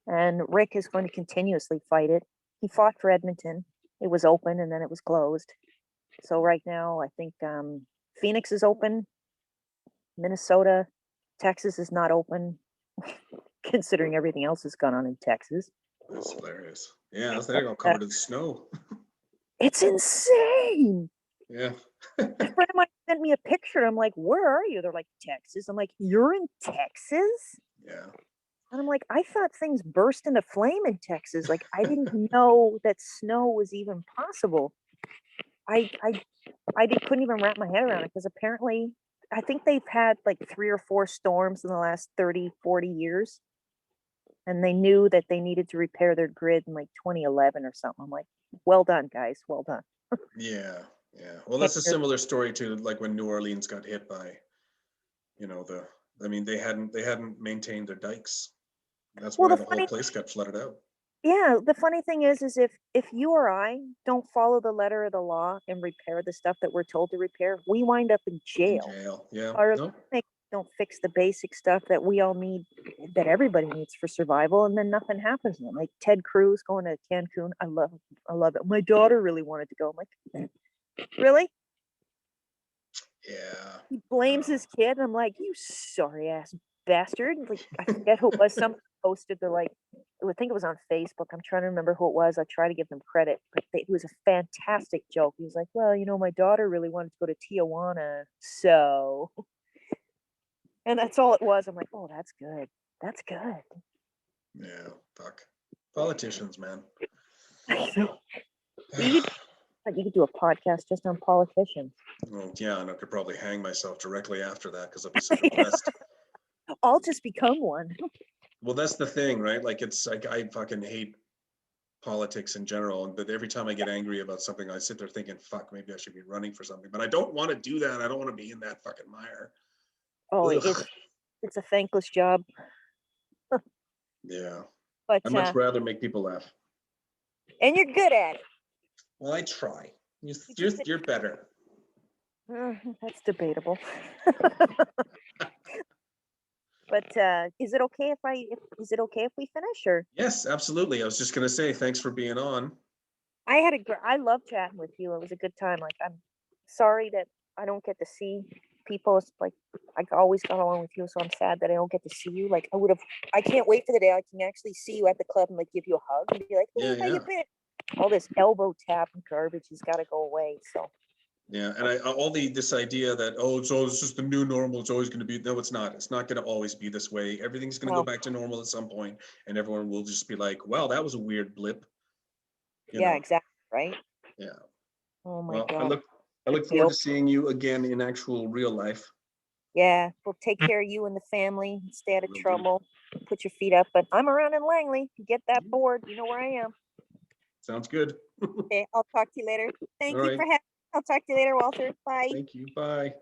And Rick is going to continuously fight it. He fought for Edmonton. It was open and then it was closed. So right now, I think Phoenix is open. Minnesota, Texas is not open, considering everything else that's gone on in Texas. That's hilarious. Yeah, that's they're all covered in snow. It's insane. Yeah. A friend of mine sent me a picture. I'm like, where are you? They're like, Texas. I'm like, you're in Texas? Yeah. And I'm like, I thought things burst into flame in Texas. Like, I didn't know that snow was even possible. I couldn't even wrap my head around it because apparently, I think they've had like 3 or 4 storms in the last 30, 40 years. And they knew that they needed to repair their grid in like 2011 or something. I'm like, well done, guys. Well done. Yeah. Yeah. Well, that's a similar story to like when New Orleans got hit by, they hadn't maintained their dikes. That's Well, why the the whole funny place got flooded out. Yeah, the funny thing is if you or I don't follow the letter of the law and repair the stuff that we're told to repair, we wind up in In jail. jail. Yeah. Or No. they don't fix the basic stuff that we all need, that everybody needs for survival, and then nothing happens to them. Like Ted Cruz going to Cancun, I love it. My daughter really wanted to go. I'm like, really? Yeah. He blames his kid. And I'm like, you sorry ass bastard. Like, I forget who it was. Some posted, they're like, I think it was on Facebook. I'm trying to remember who it was. I try to give them credit, but it was a fantastic joke. He was like, well, my daughter really wanted to go to Tijuana. So, and that's all it was. I'm like, oh, that's good. That's good. Yeah. Fuck. Politicians, man. I know. You could do a podcast just on politicians. Well, yeah, and I could probably hang myself directly after that because I'll be so depressed. I'll just become one. Well, that's the thing, right? Like it's like I fucking hate politics in general, but every time I get angry about something, I sit there thinking, "Fuck, maybe I should be running for something." But I don't want to do that. I don't want to be in that fucking mire. Oh, Ugh. it's a thankless job. Yeah, But I'd much rather make people laugh. and you're good at it. Well, I try. just You're better. That's debatable. But is it okay if we finish, or Yes, absolutely. I was just gonna say thanks for being on. I love chatting with you. It was a good time. Like, I'm sorry that I don't get to see people. It's like I always got along with you, so I'm sad that I don't get to see you. Like, I can't wait for the day I can actually see you at the club and like give you a hug and be like, hey, Yeah, how you yeah. been? All this elbow tap and garbage has got to go away. So Yeah, and all this idea that, oh, it's just the new normal. It's always going to be. No, it's not. It's not going to always be this way. Everything's going to go No. back to normal at some point, and everyone will just be like, "Wow, that was a weird blip." You Yeah, know. exactly. Right. Yeah. Oh my Well, God. I look forward Yep. to seeing you again in actual real life. Yeah. Well, take care of you and the family. Stay out of Will do. trouble. Put your feet up. But I'm around in Langley. If you get that bored, you know where I am. Sounds good. Okay. I'll talk to you later. All Thank you right. for having. I'll talk to you later, Walter. Bye. Thank you. Bye.